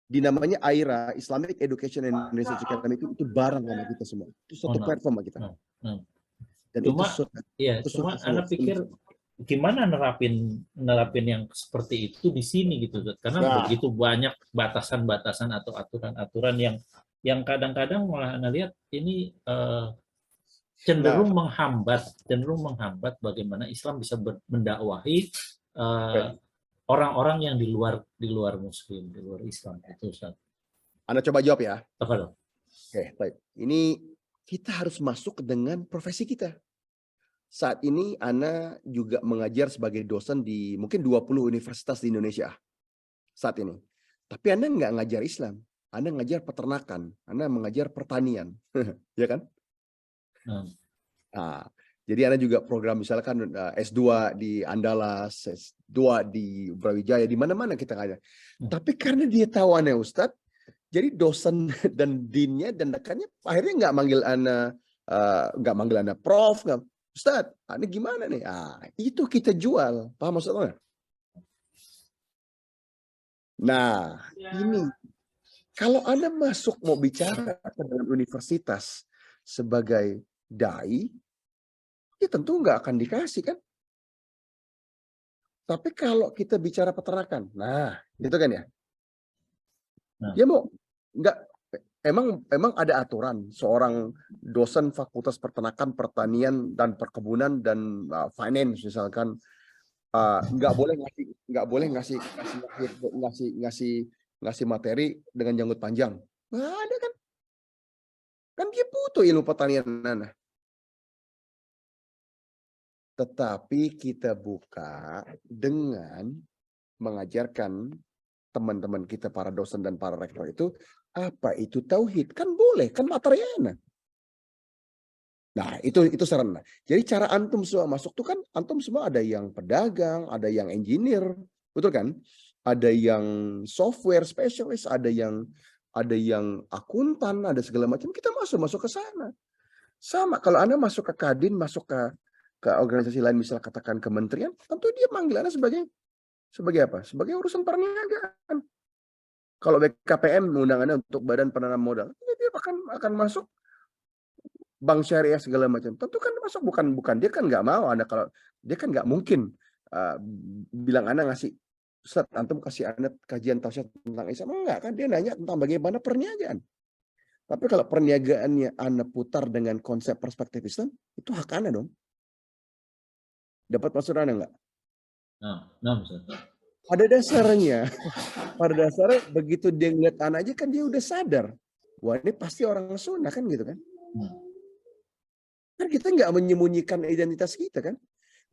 dinamanya AIRA, Islamic Education and Research Academy, itu barang sama kita semua. Itu suatu platform sama kita. Dan cuma Anda pikir gimana nerapin yang seperti itu di sini gitu, karena begitu banyak batasan-batasan atau aturan-aturan yang kadang-kadang malah Anda lihat ini cenderung menghambat bagaimana Islam bisa mendakwahi orang-orang yang di luar Muslim, di luar Islam itu, Ustaz. Anda coba jawab ya. Tafadhol. Oke, baik. Ini kita harus masuk dengan profesi kita. Saat ini Ana juga mengajar sebagai dosen di mungkin 20 universitas di Indonesia saat ini. Tapi Ana nggak ngajar Islam, Ana ngajar peternakan, Ana mengajar pertanian, ya kan? Nah, jadi Ana juga program misalkan S2 di Andalas, S2 di Brawijaya, di mana-mana kita ngajar. Tapi karena dia tahu Ana Ustadz, jadi dosen dan dinnya dan dekannya akhirnya nggak manggil Ana Prof, nggak. Ustaz, ini gimana nih? Itu kita jual. Paham maksudnya? Nah, ini. Kalau Anda masuk mau bicara dengan universitas sebagai dai, ya tentu nggak akan dikasih kan? Tapi kalau kita bicara peternakan, nah, itu kan ya? Dia mau nggak? Emang ada aturan seorang dosen fakultas peternakan, pertanian dan perkebunan dan finance misalkan nggak boleh ngasih materi dengan janggut panjang. Nggak ada kan? Kan dia butuh ilmu pertanian Nana. Tetapi kita buka dengan mengajarkan teman-teman kita, para dosen dan para rektor itu, apa itu tauhid? Kan boleh, kan materiana. Nah, itu saran. Jadi cara antum semua masuk tuh kan, antum semua ada yang pedagang, ada yang engineer, betul kan? Ada yang software specialist, ada yang akuntan, ada segala macam. Kita masuk ke sana. Sama kalau Anda masuk ke Kadin, masuk ke organisasi lain, misal katakan kementerian, tentu dia manggil Anda sebagai apa? Sebagai urusan perniagaan. Kalau BKPM mengundang Anda untuk badan penanam modal, dia akan masuk bank syariah segala macam. Tentu kan masuk, bukan dia kan nggak mau Anda, kalau dia kan nggak mungkin bilang Anda ngasih, Ustaz, antum kasih Anda kajian tauhid tentang Islam. Enggak kan, dia nanya tentang bagaimana perniagaan. Tapi kalau perniagaannya Anda putar dengan konsep perspektif Islam, itu hak Anda dong. Dapat maksud Anda enggak? Nah, Ustaz. Pada dasarnya begitu dia ngeliat anak aja kan dia udah sadar. Wah, ini pasti orang sunnah kan gitu kan. Kan kita nggak menyembunyikan identitas kita kan.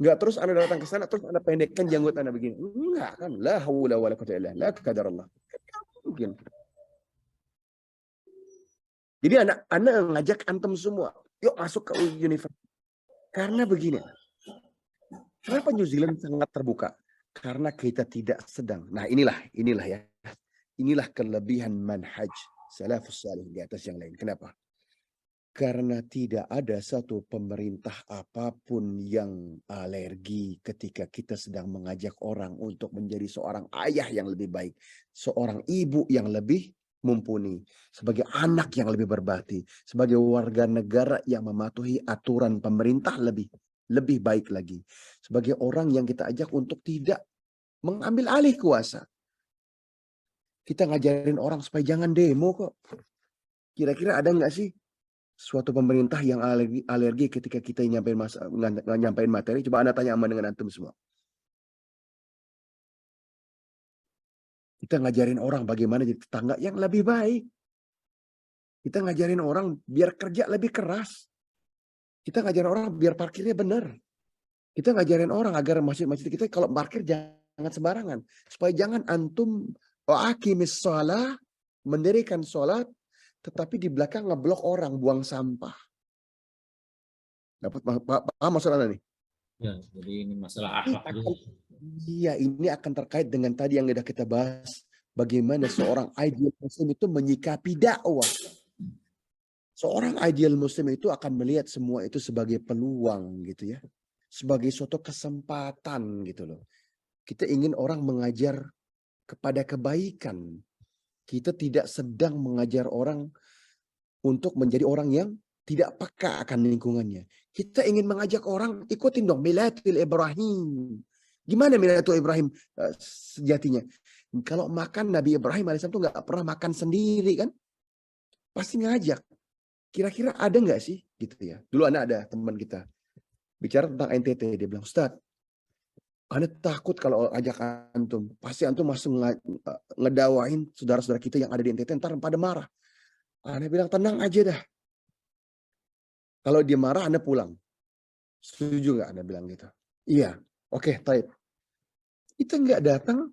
Nggak terus Anda datang ke sana terus Anda pendekkan janggut Anda begini. Enggak kan. La haula wala quwwata illa billah. La qadarullah. Kan mungkin. Jadi Anda ngajak antum semua, yuk masuk ke universitas. Karena begini. Kenapa New Zealand sangat terbuka? Karena kita tidak sedang. Nah, inilah ya. Inilah kelebihan manhaj salafus salih di atas yang lain. Kenapa? Karena tidak ada satu pemerintah apapun yang alergi ketika kita sedang mengajak orang untuk menjadi seorang ayah yang lebih baik, seorang ibu yang lebih mumpuni, sebagai anak yang lebih berbakti, sebagai warga negara yang mematuhi aturan pemerintah lebih baik lagi, sebagai orang yang kita ajak untuk tidak mengambil alih kuasa. Kita ngajarin orang supaya jangan demo kok. Kira-kira ada nggak sih suatu pemerintah yang alergi ketika kita nyampein materi? Coba Anda tanya aman dengan antum semua. Kita ngajarin orang bagaimana jadi tetangga yang lebih baik. Kita ngajarin orang biar kerja lebih keras. Kita ngajarin orang biar parkirnya benar. Kita ngajarin orang agar masjid-masjid kita kalau parkir jangan sembarangan. Supaya jangan antum aqimis shalah, mendirikan sholat, tetapi di belakang ngeblok orang buang sampah. Dapat paham maksud Anda nih? Ya, jadi ini masalah akhlak juga. Iya, ini akan terkait dengan tadi yang sudah kita bahas. Bagaimana seorang ideal muslim itu menyikapi dakwah. Seorang ideal muslim itu akan melihat semua itu sebagai peluang gitu ya. Sebagai suatu kesempatan gitu loh. Kita ingin orang mengajar kepada kebaikan. Kita tidak sedang mengajar orang untuk menjadi orang yang tidak peka akan lingkungannya. Kita ingin mengajak orang ikutin dong Milatul Ibrahim. Gimana Milatul Ibrahim sejatinya? Kalau makan Nabi Ibrahim AS itu nggak pernah makan sendiri kan? Pasti ngajak. Kira-kira ada nggak sih gitu ya? Dulu ada teman kita bicara tentang NTT, dia bilang, Ustaz, Anda takut kalau ajak antum, pasti antum masuk ngedawain saudara-saudara kita yang ada di NTT, ntar pada marah. Anda bilang tenang aja dah. Kalau dia marah, Anda pulang. Setuju nggak Anda bilang gitu? Iya, oke, taib. Kita nggak datang.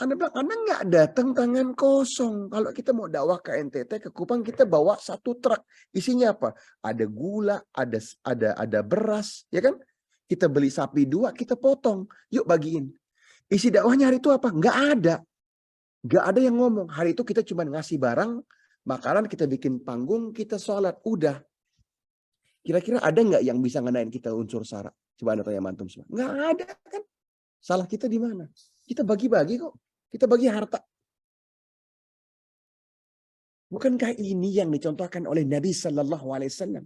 Anda bilang, Anda nggak datang tangan kosong. Kalau kita mau dakwah ke NTT, ke Kupang, kita bawa satu truk. Isinya apa? Ada gula, ada beras, ya kan? Kita beli sapi 2, kita potong. Yuk bagiin. Isi dakwahnya hari itu apa? Nggak ada. Nggak ada yang ngomong. Hari itu kita cuma ngasih barang, makanan, kita bikin panggung, kita sholat. Udah. Kira-kira ada nggak yang bisa ngenain kita unsur sara? Coba Anda tanya mantum semua. Nggak ada kan? Salah kita di mana? Kita bagi-bagi kok. Kita bagi harta. Bukankah ini yang dicontohkan oleh Nabi Sallallahu Alaihi Wasallam?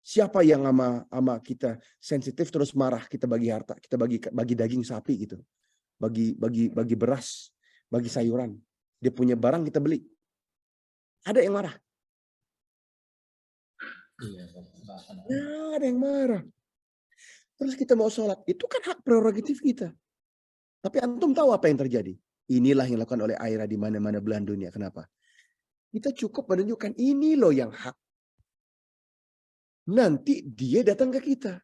Siapa yang sama kita sensitif terus marah, kita bagi harta, kita bagi daging sapi gitu, bagi beras, bagi sayuran. Dia punya barang kita beli. Ada yang marah? Iya, Ada yang marah. Terus kita mau sholat, itu kan hak prerogatif kita. Tapi antum tahu apa yang terjadi? Inilah yang dilakukan oleh Aira di mana-mana belahan dunia. Kenapa? Kita cukup menunjukkan ini loh yang hak. Nanti dia datang ke kita.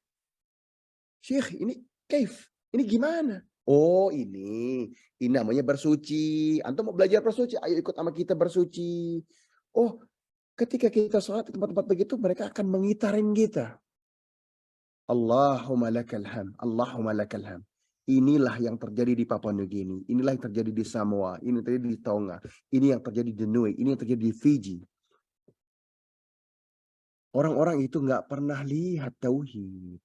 Syekh, ini kaif, ini gimana? Oh ini namanya bersuci. Antum mau belajar bersuci, ayo ikut sama kita bersuci. Oh, ketika kita sholat di tempat-tempat begitu, mereka akan mengitarin kita. Allahumma lakal ham, Allahumma lakal ham. Inilah yang terjadi di Papua Nugini, inilah yang terjadi di Samoa, ini yang terjadi di Tonga, ini yang terjadi di Niue, ini yang terjadi di Fiji. Orang-orang itu nggak pernah lihat tauhid.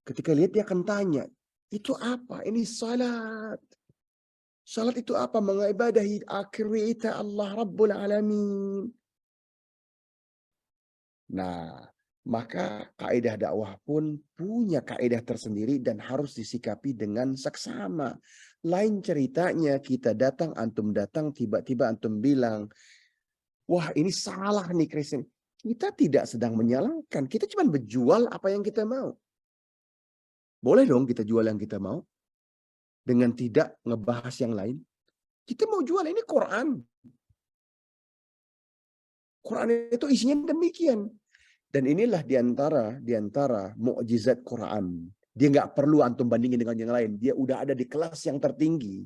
Ketika lihat dia akan tanya, itu apa? Ini salat. Salat itu apa? Mengibadahi akhirita Allah Rabbul Alamin. Nah, maka kaidah dakwah pun punya kaidah tersendiri dan harus disikapi dengan seksama. Lain ceritanya kita datang, antum datang, tiba-tiba antum bilang, wah ini salah nih Kristen. Kita tidak sedang menyalahkan, kita cuma berjual apa yang kita mau. Boleh dong kita jual yang kita mau dengan tidak ngebahas yang lain. Kita mau jual ini Quran. Quran itu isinya demikian. Dan inilah diantara mukjizat Quran. Dia nggak perlu antum bandingin dengan yang lain. Dia udah ada di kelas yang tertinggi.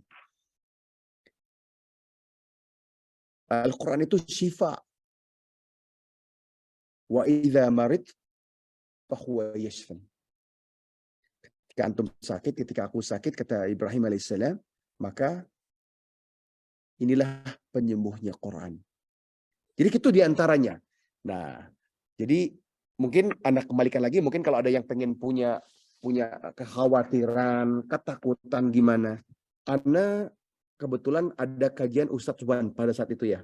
Al-Quran itu syifa. Wa idza marid fahuwa yashfan. Ketika antum sakit, ketika aku sakit, kata Ibrahim alaihissalam, maka inilah penyembuhnya Quran. Jadi itu diantaranya. Nah, jadi mungkin Anda kembalikan lagi, mungkin kalau ada yang pengen punya kekhawatiran, ketakutan gimana. Anda kebetulan ada kajian Ustadz Subhan pada saat itu ya.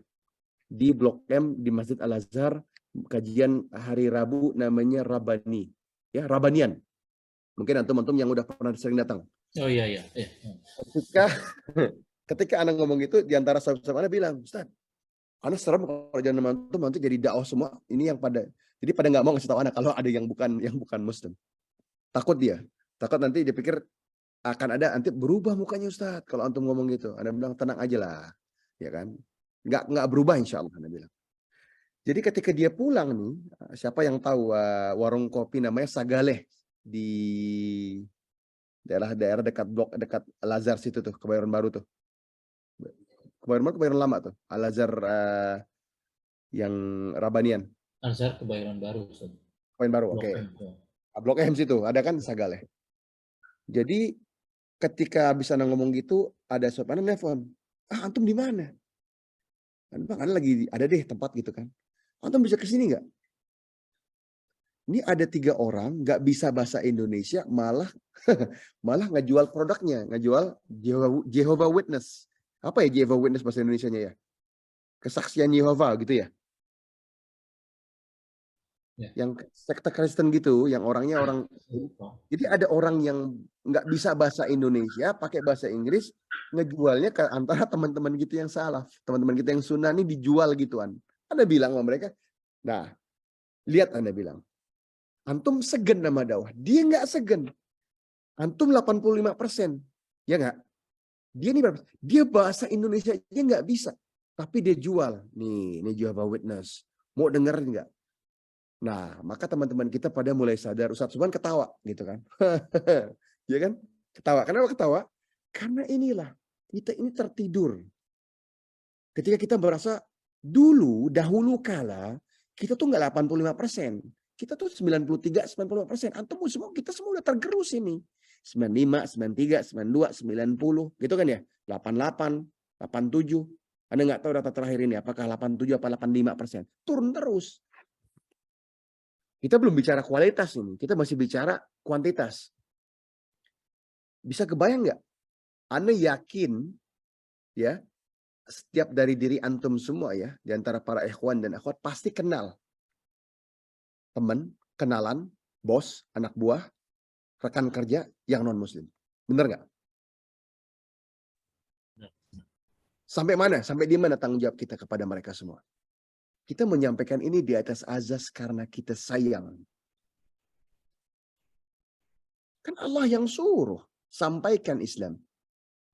Di Blok M di Masjid Al-Azhar, kajian hari Rabu namanya Rabani. Ya, Rabanian. Mungkin antum-antum yang udah pernah sering datang. Oh iya. Ketika Anda ngomong itu, diantara sahabat-sahabat Anda bilang, Ustaz, Anda serem kalau jangan antum nanti jadi dakwah semua. Ini yang jadi pada nggak mau ngasih tahu Anda kalau ada yang bukan Muslim. Takut nanti dia pikir akan ada nanti berubah mukanya Ustaz kalau antum ngomong gitu. Anda bilang tenang aja lah, ya kan? Nggak berubah insya Allah Anda bilang. Jadi ketika dia pulang nih, siapa yang tahu warung kopi namanya Sagaleh di daerah dekat dekat Al-Azhar situ tuh, Kebayoran Baru tuh. Kebayoran Lama tuh. Al-Azhar yang Rabanian. Al-Azhar Kebayoran Baru. Kebayoran Baru, oke. Blok M situ, ada kan Sagaleh. Jadi ketika bisa ngomong gitu, ada sopan nelfon. Antum di mana? Bang, Anda lagi ada deh tempat gitu kan. Antum bisa ke sini nggak? Ini ada 3 orang nggak bisa bahasa Indonesia, malah ngejual produknya, ngejual Jehovah Witness. Apa ya Jehovah Witness bahasa Indonesianya ya? Kesaksian Yehova gitu ya? Yang sekte Kristen gitu, yang orangnya orang. Jadi ada orang yang nggak bisa bahasa Indonesia, pakai bahasa Inggris, ngejualnya ke antara teman-teman gitu yang salaf, teman-teman kita yang sunnah ini dijual gituan. Anda bilang sama mereka, nah lihat Anda bilang, antum segen nama dakwah, dia nggak segen. Antum 85%, ya nggak? Dia nih berapa? Dia bahasa Indonesia aja nggak bisa, tapi dia jual. Nih Jehovah Witness, mau dengerin nggak? Nah, maka teman-teman kita pada mulai sadar. Ustadz Subhan ketawa gitu kan. Ya kan? Ketawa. Kenapa ketawa? Karena inilah kita ini tertidur. Ketika kita merasa dahulu kala kita tuh nggak 85%. Kita tuh 93-95%. Antum semua kita semua udah tergerus ini. 95, 93, 92, 90 gitu kan ya. 88, 87. Anda nggak tahu data terakhir ini apakah 87 apa 85%. Turun terus. Kita belum bicara kualitas ini, kita masih bicara kuantitas. Bisa kebayang nggak? Anda yakin ya, setiap dari diri antum semua ya, di antara para ikhwan dan akhwat pasti kenal teman, kenalan, bos, anak buah, rekan kerja yang non muslim. Bener nggak? Sampai mana? Sampai di mana tanggung jawab kita kepada mereka semua? Kita menyampaikan ini di atas azas karena kita sayang. Kan Allah yang suruh sampaikan Islam.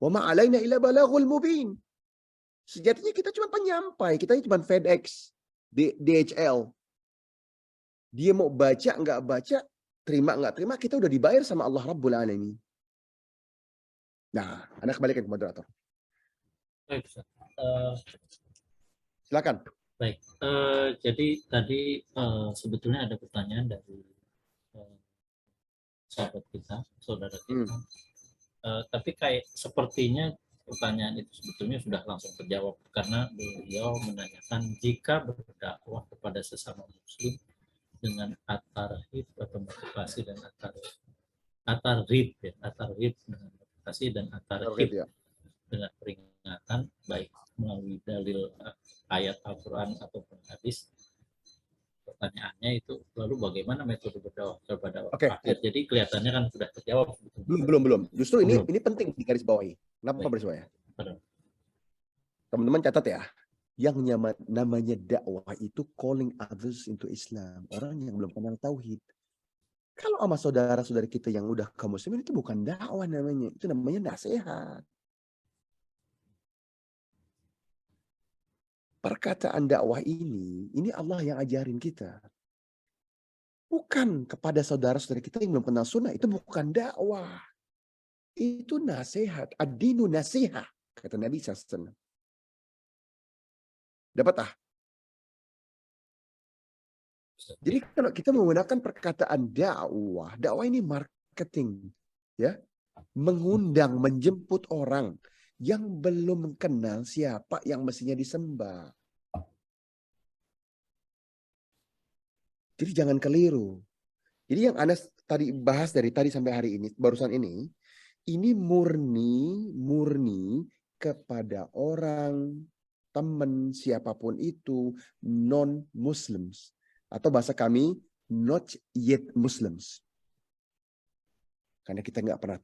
Wa ma alaina illa balaghul mubin. Sejatinya kita cuma penyampai, kita cuma FedEx, DHL. Dia mau baca nggak baca, terima nggak terima, kita udah dibayar sama Allah Rabbul Alamin. Nah, Anda kembalikan ke moderator. Baik, Ustaz. Eh, Silakan. Baik, jadi tadi sebetulnya ada pertanyaan dari sahabat kita, saudara kita. Tapi kayak sepertinya pertanyaan itu sebetulnya sudah langsung terjawab karena beliau menanyakan jika berdakwah kepada sesama muslim dengan atarhib atau motivasi dan atarhib dengan motivasi dan atarhib Ya. dengan peringatan baik melalui dalil ayat Al-Quran ataupun hadis. Pertanyaannya itu lalu bagaimana metode berdakwah kepada orang kafir? Jadi kelihatannya kan sudah terjawab. Belum. Justru Belum. ini penting di garis bawahi. Kenapa Baik. bersama ya? Pardon. Teman-teman catat ya. Yang namanya dakwah itu calling others into Islam. Orang yang belum kenal tauhid. Kalau sama saudara-saudara kita yang udah kaum muslimin itu bukan dakwah namanya. Itu namanya nasihat. Perkataan dakwah ini Allah yang ajarin kita. Bukan kepada saudara-saudara kita yang belum kenal sunnah. Itu bukan dakwah. Itu nasihat. Ad-dinu nasihat. Kata Nabi SAW. Dapat ah? Jadi kalau kita menggunakan perkataan dakwah ini marketing. Ya, mengundang, menjemput orang yang belum kenal siapa yang mestinya disembah. Jadi jangan keliru. Jadi yang Anda tadi bahas dari tadi sampai hari ini, barusan ini murni kepada orang, teman, siapapun itu, non-Muslims. Atau bahasa kami, not yet Muslims. Karena kita nggak pernah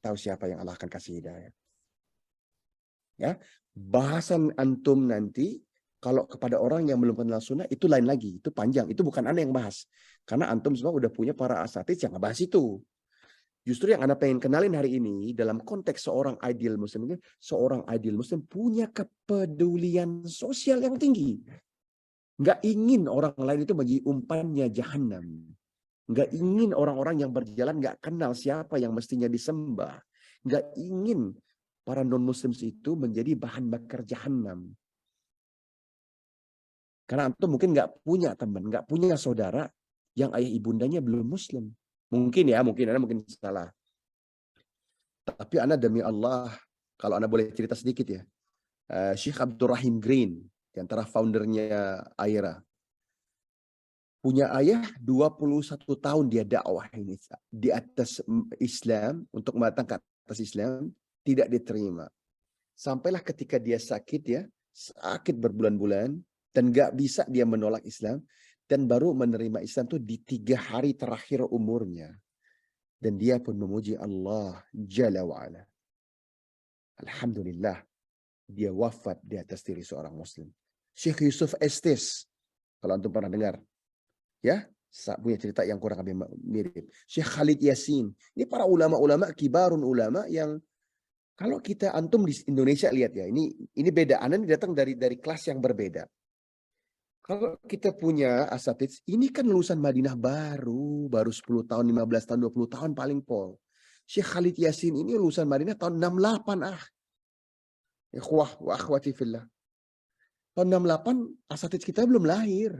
tahu siapa yang Allah akan kasih hidayah. Ya, bahasan antum nanti kalau kepada orang yang belum kenal sunnah itu lain lagi, itu panjang, itu bukan Anda yang bahas. Karena antum semua udah punya para asatidz yang ngebahas itu. Justru yang Anda pengen kenalin hari ini dalam konteks seorang ideal muslim ini, seorang ideal muslim punya kepedulian sosial yang tinggi. Nggak ingin orang lain itu bagi umpannya jahanam. Nggak ingin orang-orang yang berjalan nggak kenal siapa yang mestinya disembah. Nggak ingin para non-muslims itu menjadi bahan bakar jahanam. Karena antum mungkin nggak punya teman, nggak punya saudara yang ayah ibundanya belum muslim. Mungkin Anda mungkin salah. Tapi Anda demi Allah, kalau Anda boleh cerita sedikit ya. Syekh Abdul Rahim Green, di antara foundernya AIRA. Punya ayah 21 tahun dia dakwah ini di atas Islam, untuk datang ke atas Islam, tidak diterima. Sampailah ketika dia sakit berbulan-bulan, dan gak bisa dia menolak Islam, dan baru menerima Islam itu di 3 hari terakhir umurnya. Dan dia pun memuji Allah Jalla wa'ala. Alhamdulillah, dia wafat di atas diri seorang muslim. Syekh Yusuf Estes, kalau antum pernah dengar, ya, punya cerita yang kurang lebih mirip. Syekh Khalid Yasin, ini para ulama-ulama, kibarun ulama yang kalau kita antum di Indonesia lihat ya, ini beda. Anda ini datang dari kelas yang berbeda. Kalau kita punya asatidz, ini kan lulusan Madinah baru 10 tahun, 15 tahun, 20 tahun paling pol. Syekh Khalid Yasin ini lulusan Madinah tahun 68 Ikhwah wa akhwati fillah. Tahun 68 asatidz kita belum lahir.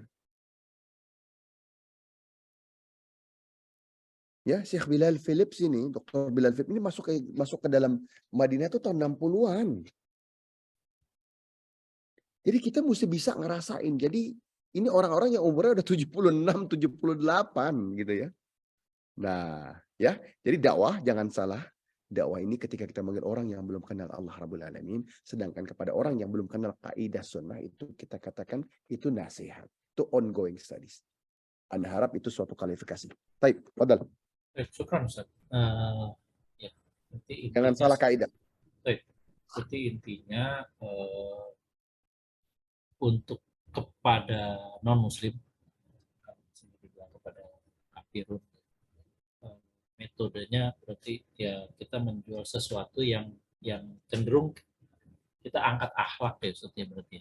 Ya, Syekh Bilal Philips ini, Dr. Bilal Philips ini masuk ke dalam Madinah itu tahun 60-an. Jadi kita mesti bisa ngerasain. Jadi ini orang-orang yang umurnya udah 76, 78 gitu ya. Nah, ya. Jadi dakwah jangan salah. Dakwah ini ketika kita manggil orang yang belum kenal Allah Rabbul Alamin, sedangkan kepada orang yang belum kenal kaidah sunnah itu kita katakan itu nasihat. Itu ongoing studies. Anda harap itu suatu kualifikasi. Baik, fadal. Syukran Ustaz. Ya, Jangan salah kaidah. Jadi intinya untuk kepada non-muslim, kepada kafirun, metodenya berarti ya kita menjual sesuatu yang cenderung kita angkat akhlak ya Ustaz ya berarti.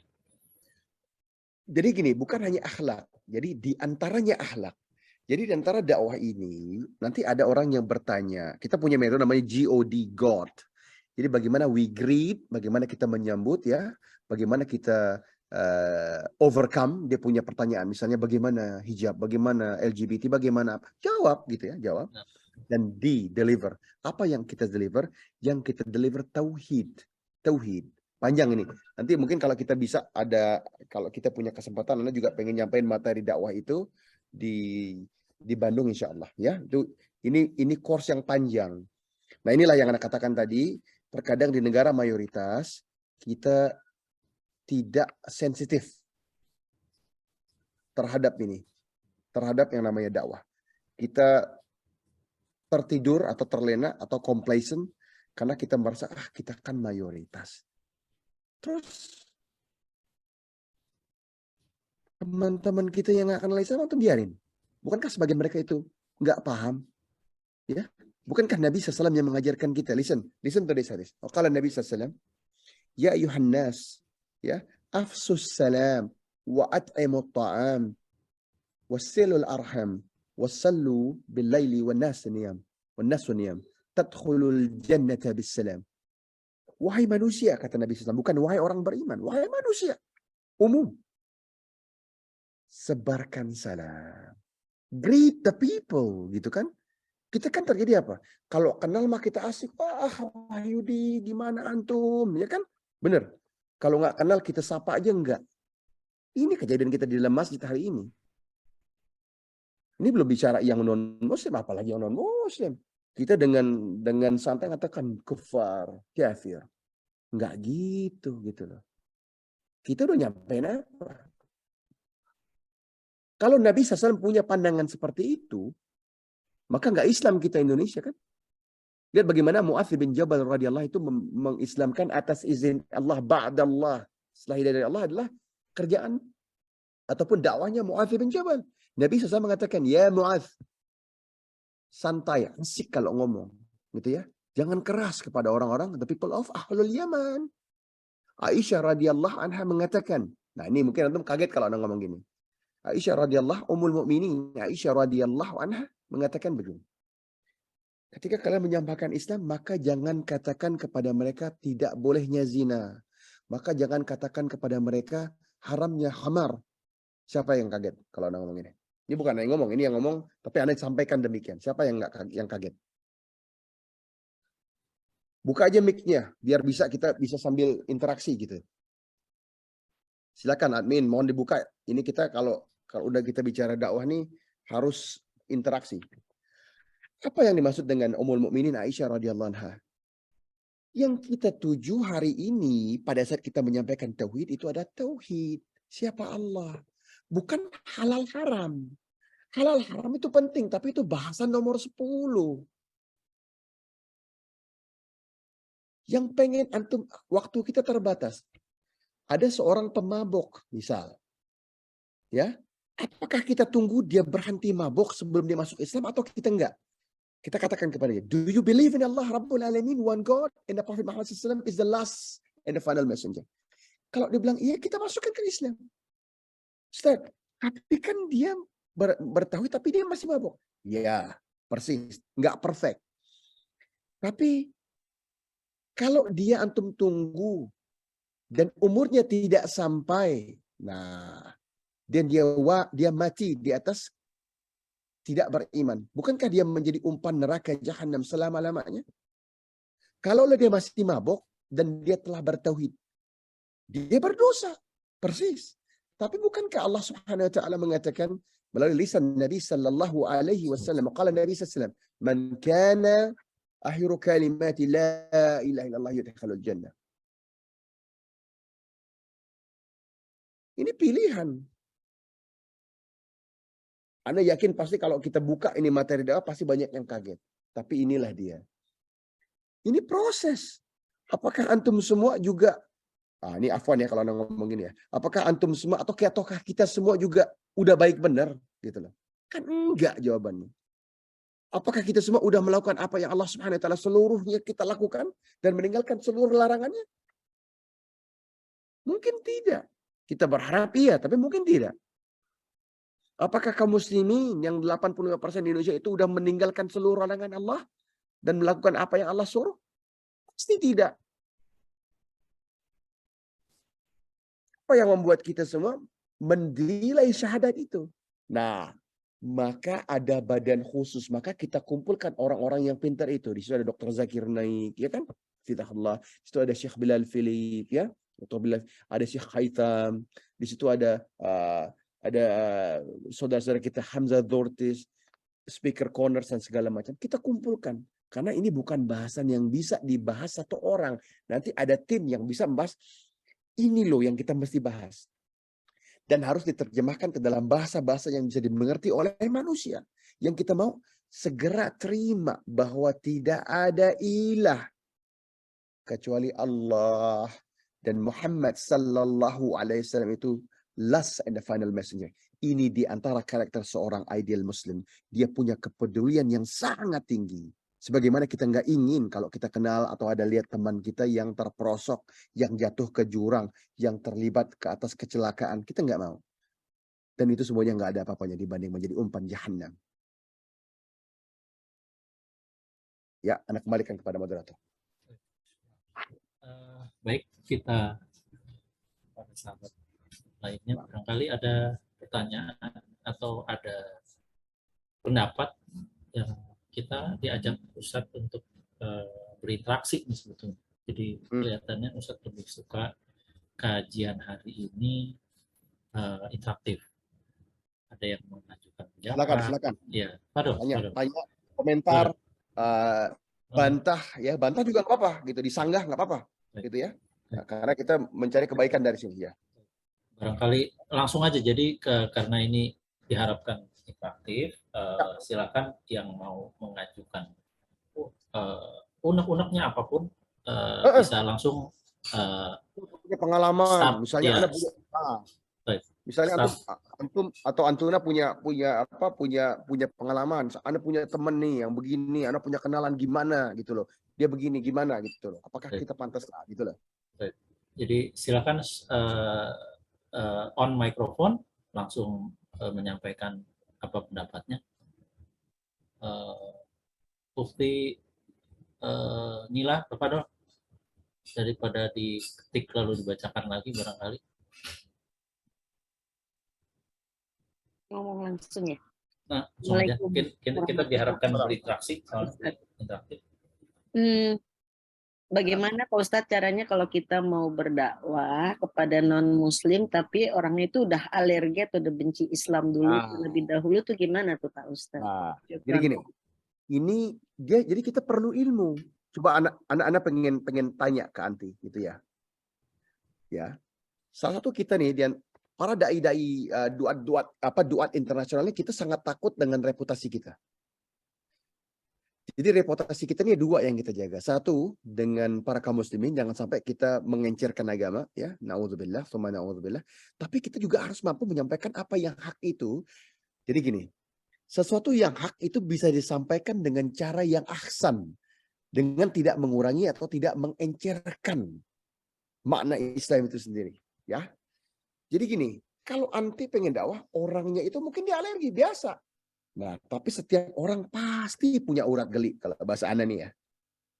Jadi gini, bukan hanya akhlak. Jadi di antaranya akhlak. Jadi di antara dakwah ini nanti ada orang yang bertanya. Kita punya metode namanya God, God. Jadi bagaimana we greet, bagaimana kita menyambut ya, bagaimana kita overcome dia punya pertanyaan. Misalnya bagaimana hijab, bagaimana LGBT, bagaimana apa. Jawab gitu ya, jawab. Dan deliver. Apa yang kita deliver? Yang kita deliver tauhid. Tauhid. Panjang ini. Nanti mungkin kalau kita bisa kalau kita punya kesempatan, Anda juga pengen nyampein materi dakwah itu di Bandung insya Allah ya. Ini course yang panjang. Nah inilah yang Anda katakan tadi. Terkadang di negara mayoritas kita tidak sensitif terhadap ini, terhadap yang namanya dakwah. Kita tertidur atau terlena atau complacent karena kita merasa kita kan mayoritas. Terus teman-teman kita yang nggak kenal Islam itu biarin. Bukankah sebagian mereka itu nggak paham? Ya, bukankah Nabi SAW yang mengajarkan kita? Listen to this hadis. Qala Nabi SAW, ya ayuhan nas, ya, afsus salam wa at'imut ta'am wassilul arham wasallu bil laili wan nas niyam tadkhulul jannata bis salam. Wahai manusia, kata Nabi SAW, bukan wahai orang beriman, wahai manusia umum, sebarkan salam, greet the people, gitu kan? Kita kan terjadi apa? Kalau kenal mah kita asik, Wahyudi, gimana antum, ya kan? Bener. Kalau nggak kenal kita sapa aja enggak. Ini kejadian kita di dalam masjid hari ini. Ini belum bicara yang non muslim, apalagi yang non muslim. Kita dengan santai katakan kufar, kafir. Enggak gitu loh. Kita udah nyampein apa? Kalau Nabi SAW punya pandangan seperti itu, maka enggak Islam kita Indonesia kan? Lihat bagaimana Mu'adz bin Jabal radhiyallahu itu mengislamkan atas izin Allah, ba'dallah. Setelah hidayah dari Allah adalah kerjaan ataupun dakwahnya Mu'adz bin Jabal. Nabi SAW mengatakan, ya Mu'adz, santai, asik kalau ngomong, gitu ya. Jangan keras kepada orang-orang, the people of Ahlul Yaman. Aisyah radhiyallahu anha mengatakan, nah ini mungkin antum kaget kalau orang ngomong gini. Aisyah radhiyallahu ummul mukminin, Aisyah radhiyallahu anha mengatakan begini. Ketika kalian menyampaikan Islam, maka jangan katakan kepada mereka tidak bolehnya zina. Maka jangan katakan kepada mereka haramnya khamar. Siapa yang kaget kalau orang ngomong ini? Ini bukan yang ngomong, ini yang ngomong, tapi Anda sampaikan demikian. Siapa yang kaget? Buka aja mic-nya, biar kita bisa sambil interaksi gitu. Silakan admin, mohon dibuka. Ini kita kalau udah kita bicara dakwah nih harus interaksi. Apa yang dimaksud dengan Ummul Mukminin Aisyah radhiyallahu anha? Yang kita tuju hari ini pada saat kita menyampaikan tauhid itu ada tauhid. Siapa Allah? Bukan halal haram. Halal haram itu penting, tapi itu bahasan nomor 10. Yang pengen antum, waktu kita terbatas. Ada seorang pemabok, misal. Ya, apakah kita tunggu dia berhenti mabok sebelum dia masuk Islam atau kita enggak? Kita katakan kepada dia, do you believe in Allah Rabbul Alamin, one God, and the Prophet Muhammad SAW is the last and the final messenger? Kalau dia bilang iya, kita masukkan ke Islam. Ustaz, tapi kan dia bertauhid tapi dia masih mabok. Ya, persis, enggak perfect. Tapi kalau dia antum tunggu dan umurnya tidak sampai, nah, dan dia mati di atas tidak beriman, bukankah dia menjadi umpan neraka jahanam selama-lamanya? Kalau dia masih mabok dan dia telah bertauhid, dia berdosa, persis. Tapi bukankah Allah Subhanahu wa taala mengatakan melalui lisan Nabi sallallahu alaihi wasallam, qala Nabi sallallahu alaihi wasallam, man kana akhiru kalimati la ilaha illallah yadkhulul jannah. Ini pilihan. Anda yakin pasti kalau kita buka ini materi dakwah pasti banyak yang kaget. Tapi inilah dia. Ini proses. Apakah antum semua juga, ini afwan ya kalau Anda ngomong gini ya. Apakah antum semua ataukah kita semua juga udah baik benar gitu loh. Kan enggak jawabannya. Apakah kita semua udah melakukan apa yang Allah Subhanahu wa taala seluruhnya kita lakukan dan meninggalkan seluruh larangannya? Mungkin tidak. Kita berharap iya, tapi mungkin tidak. Apakah kaum muslimin yang 85% di Indonesia itu udah meninggalkan seluruh larangan Allah dan melakukan apa yang Allah suruh? Pasti tidak. Apa yang membuat kita semua menilai syahadat itu? Nah, maka ada badan khusus, maka kita kumpulkan orang-orang yang pintar itu. Di situ ada Dr. Zakir Naik, ya kan? Fitahullah. Di situ ada Syekh Bilal Philip, ya. Dr. Bilal, ada Syekh Khaitam. Di situ ada saudara-saudara kita Hamzah Dortis, speaker corners dan segala macam. Kita kumpulkan. Karena ini bukan bahasan yang bisa dibahas satu orang. Nanti ada tim yang bisa membahas, ini loh yang kita mesti bahas. Dan harus diterjemahkan ke dalam bahasa-bahasa yang bisa dimengerti oleh manusia. Yang kita mau segera terima bahwa tidak ada ilah kecuali Allah. Dan Muhammad sallallahu alaihi wasallam itu last and the final messenger. Ini di antara karakter seorang ideal muslim. Dia punya kepedulian yang sangat tinggi. Sebagaimana kita nggak ingin kalau kita kenal atau ada lihat teman kita yang terperosok, yang jatuh ke jurang, yang terlibat ke atas kecelakaan. Kita nggak mau. Dan itu semuanya nggak ada apa-apanya dibanding menjadi umpan jahannam. Ya, Anda kembalikan kepada moderator. Baik, kita para sahabat lainnya barangkali ada pertanyaan atau ada pendapat yang kita diajak Ustadz untuk berinteraksi nih sebetulnya. Jadi kelihatannya Ustadz lebih suka kajian hari ini interaktif. Ada yang mengajukan pendapat. Silakan. Ya, Tanya, komentar, bantah ya, bantah juga nggak apa-apa gitu, disanggah nggak apa-apa gitu ya. Nah, karena kita mencari kebaikan dari sini ya. Barangkali langsung aja, jadi karena ini diharapkan interaktif, silakan yang mau mengajukan unek-uneknya apapun bisa langsung punya pengalaman, start, misalnya ya, Anda punya misalnya antum atau antuna punya pengalaman, Anda punya teman nih yang begini, Anda punya kenalan gimana gitu loh, dia begini gimana gitu loh, apakah kita pantas lah gitu loh. Jadi silakan on microphone langsung menyampaikan apa pendapatnya. Bukti Nila kepada daripada diketik lalu dibacakan lagi barangkali. Ngomong langsung ya. Nah, langsung aja. Mungkin kita diharapkan berinteraksi sama interaktif. Bagaimana Pak Ustadz caranya kalau kita mau berdakwah kepada non-muslim tapi orangnya itu udah alergi atau udah benci Islam dulu terlebih dahulu tuh gimana tuh Pak Ustadz? Jadi gini, ini dia, jadi kita perlu ilmu. Coba anak-anak pengen tanya ke Anti gitu ya. Ya. Salah satu kita nih dan para dai-dai duat internasionalnya, kita sangat takut dengan reputasi kita. Jadi reputasi kita ini dua yang kita jaga. Satu, dengan para kaum muslimin jangan sampai kita mengencerkan agama ya, naudzubillah, tsumma naudzubillah. Tapi kita juga harus mampu menyampaikan apa yang hak itu. Jadi gini, sesuatu yang hak itu bisa disampaikan dengan cara yang ahsan, dengan tidak mengurangi atau tidak mengencerkan makna Islam itu sendiri, ya. Jadi gini, kalau Anti pengen dakwah, orangnya itu mungkin dia alergi biasa. Nah, tapi setiap orang pasti punya urat geli kalau bahasa Anda nih ya.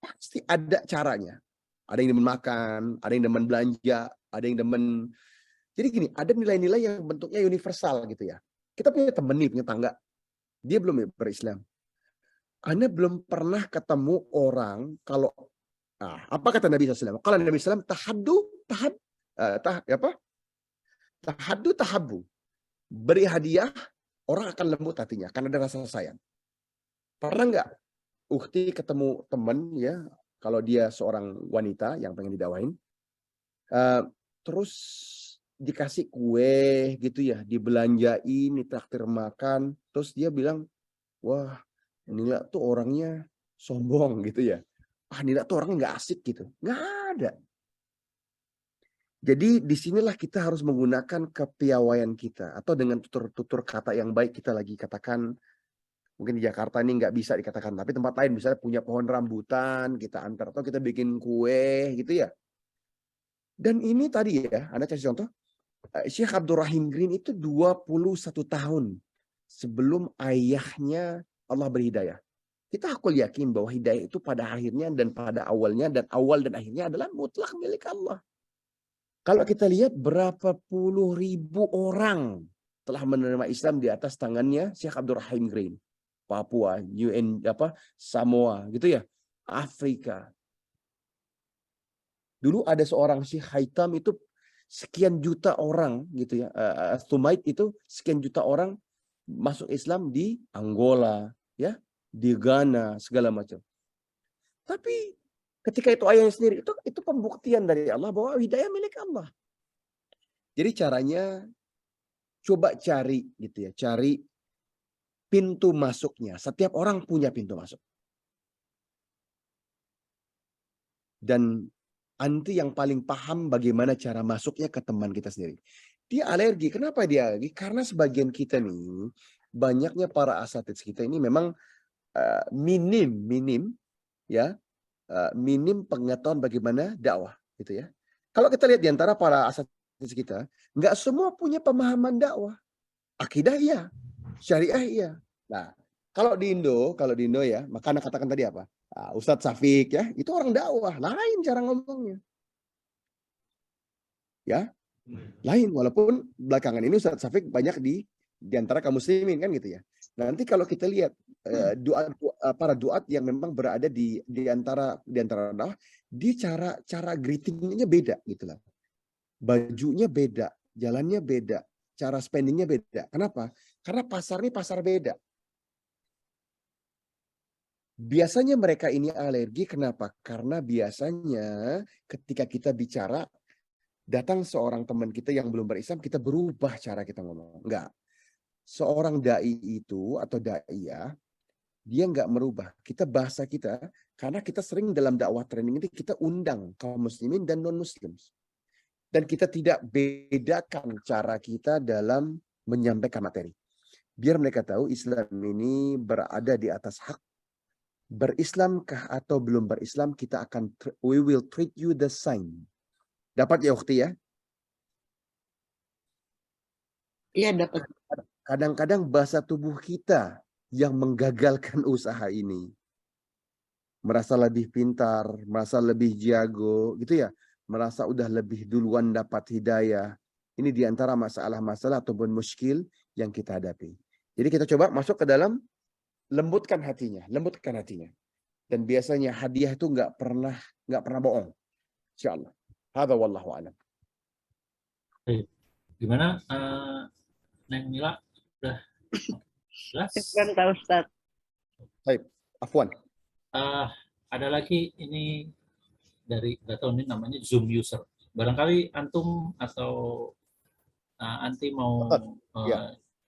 Pasti ada caranya. Ada yang demen makan, ada yang demen belanja, ada yang demen. Jadi gini, ada nilai-nilai yang bentuknya universal gitu ya. Kita punya temen nih, punya tangga. Dia belum berislam. Anda belum pernah ketemu orang kalau apa kata Nabi SAW? Kalau Nabi SAW tahabbu. Beri hadiah, orang akan lembut hatinya karena ada rasa sayang. Pernah nggak Ukti ketemu teman ya, kalau dia seorang wanita yang pengen didakwain, terus dikasih kue gitu ya, dibelanjain, ditraktir makan, terus dia bilang, wah Nila tuh orangnya sombong gitu ya. Nila tuh orangnya nggak asik gitu. Nggak ada. Jadi disinilah kita harus menggunakan kepiawaian kita. Atau dengan tutur-tutur kata yang baik kita lagi katakan, Mungkin di Jakarta ini nggak bisa dikatakan, tapi tempat lain misalnya punya pohon rambutan, kita antar atau kita bikin kue gitu ya. Dan ini tadi ya, Anda kasih contoh, Syekh Abdul Rahim Green itu 21 tahun sebelum ayahnya Allah berhidayah. Kita hakul yakin bahwa hidayah itu pada akhirnya dan pada awalnya dan awal dan akhirnya adalah mutlak milik Allah. Kalau kita lihat berapa puluh ribu orang telah menerima Islam di atas tangannya Syekh Abdul Rahim Green. Papua, Samoa, gitu ya, Afrika. Dulu ada seorang Syekh Haitam itu sekian juta orang, gitu ya, Thumait itu sekian juta orang masuk Islam di Angola, ya, di Ghana, segala macam. Tapi ketika itu ayahnya sendiri, itu pembuktian dari Allah bahwa hidayah milik Allah. Jadi caranya coba cari, gitu ya, cari pintu masuknya. Setiap orang punya pintu masuk. Dan anti yang paling paham bagaimana cara masuknya ke teman kita sendiri. Dia alergi. Kenapa dia alergi? Karena sebagian kita nih, banyaknya para asatidz kita ini memang minim pengetahuan bagaimana dakwah, gitu ya. Kalau kita lihat di antara para asatidz kita, nggak semua punya pemahaman dakwah. Akidah iya, syariah iya. Nah, kalau di Indo ya, maka Anda katakan tadi apa? Ustadz Syafiq ya, itu orang dakwah, lain cara ngomongnya. Ya, lain, walaupun belakangan ini Ustadz Syafiq banyak di antara kaum muslimin kan gitu ya. Nanti kalau kita lihat para duat yang memang berada di antara dakwah, dia cara greetingnya beda gitu lah. Bajunya beda, jalannya beda, cara spendingnya beda. Kenapa? Karena pasar ini pasar beda. Biasanya mereka ini alergi, kenapa? Karena biasanya ketika kita bicara, datang seorang teman kita yang belum berislam, kita berubah cara kita ngomong. Enggak. Seorang dai itu atau daiyah, dia enggak merubah. Kita bahasa kita, karena kita sering dalam dakwah training ini kita undang kaum muslimin dan non-muslim. Dan kita tidak bedakan cara kita dalam menyampaikan materi. Biar mereka tahu Islam ini berada di atas hak. Berislamkah atau belum berislam, kita akan we will treat you the same. Dapat ya ukhti ya? Iya, dapat. Kadang-kadang bahasa tubuh kita yang menggagalkan usaha ini. Merasa lebih pintar, merasa lebih jago, gitu ya. Merasa udah lebih duluan dapat hidayah. Ini diantara masalah-masalah ataupun muskil yang kita hadapi. Jadi kita coba masuk ke dalam lembutkan hatinya. Dan biasanya hadiah itu nggak pernah bohong. Insyaallah. Hadza wallahu a'lam. Gimana Neng Mila? Udah jelas? Kan tahu Ustaz. Baik, afwan. Ada lagi ini dari nggak tahu ini namanya Zoom user. Barangkali antum atau anti mau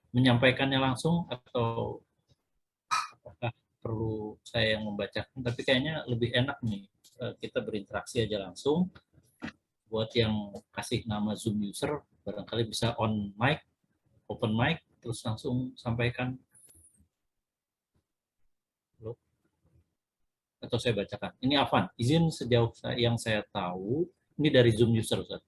menyampaikannya langsung atau apakah perlu saya yang membacakan? Tapi kayaknya lebih enak nih kita berinteraksi aja langsung. Buat yang kasih nama Zoom user, barangkali bisa on mic, open mic, terus langsung sampaikan. Atau saya bacakan. Ini Afan, izin sejauh yang saya tahu, ini dari Zoom user, Ustaz.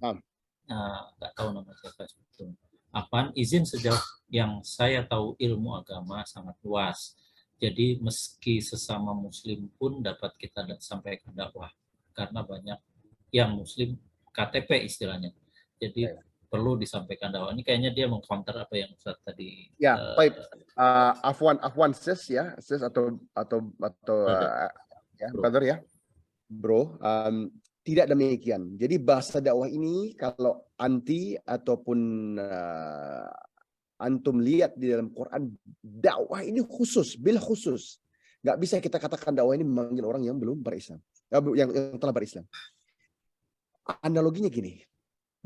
Nggak tahu nama siapa sebetulnya. Afan, izin sejauh yang saya tahu ilmu agama sangat luas. Jadi meski sesama muslim pun dapat kita sampaikan dakwah. Karena banyak yang muslim KTP istilahnya. Jadi perlu disampaikan dakwah. Ini kayaknya dia mengcounter apa yang Ustaz tadi. Ya, baik. Afwan sis ya, sis atau ya, brother ya, bro. Tidak demikian. Jadi bahasa dakwah ini kalau anti ataupun antum lihat di dalam Quran, dakwah ini khusus, bil khusus. Nggak bisa kita katakan dakwah ini memanggil orang yang belum berislam, yang telah berislam. Analoginya gini,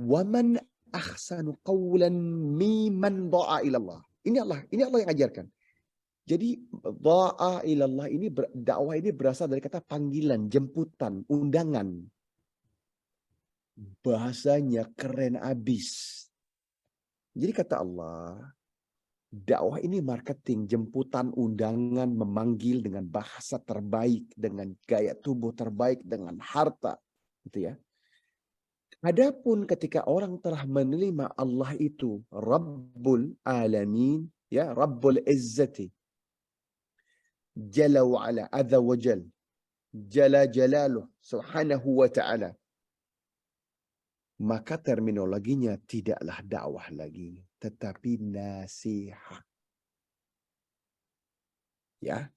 waman ahsanu qawlan mimman da'a ilallah. Ini Allah yang ajarkan. Jadi da'a ilallah ini dakwah ini berasal dari kata panggilan, jemputan, undangan. Bahasanya keren abis. Jadi kata Allah, Dakwah ini marketing, jemputan, undangan, memanggil dengan bahasa terbaik, dengan gaya tubuh terbaik, dengan harta, gitu ya. Adapun ketika orang telah menerima Allah itu Rabbul Alamin, ya, Rabbul Izzati, Jalla wa Ala, Azza wa Jal, Jalla Jalaluh, Subhanahu wa Ta'ala, maka terminologinya tidaklah dakwah lagi, tetapi nasihat. Ya.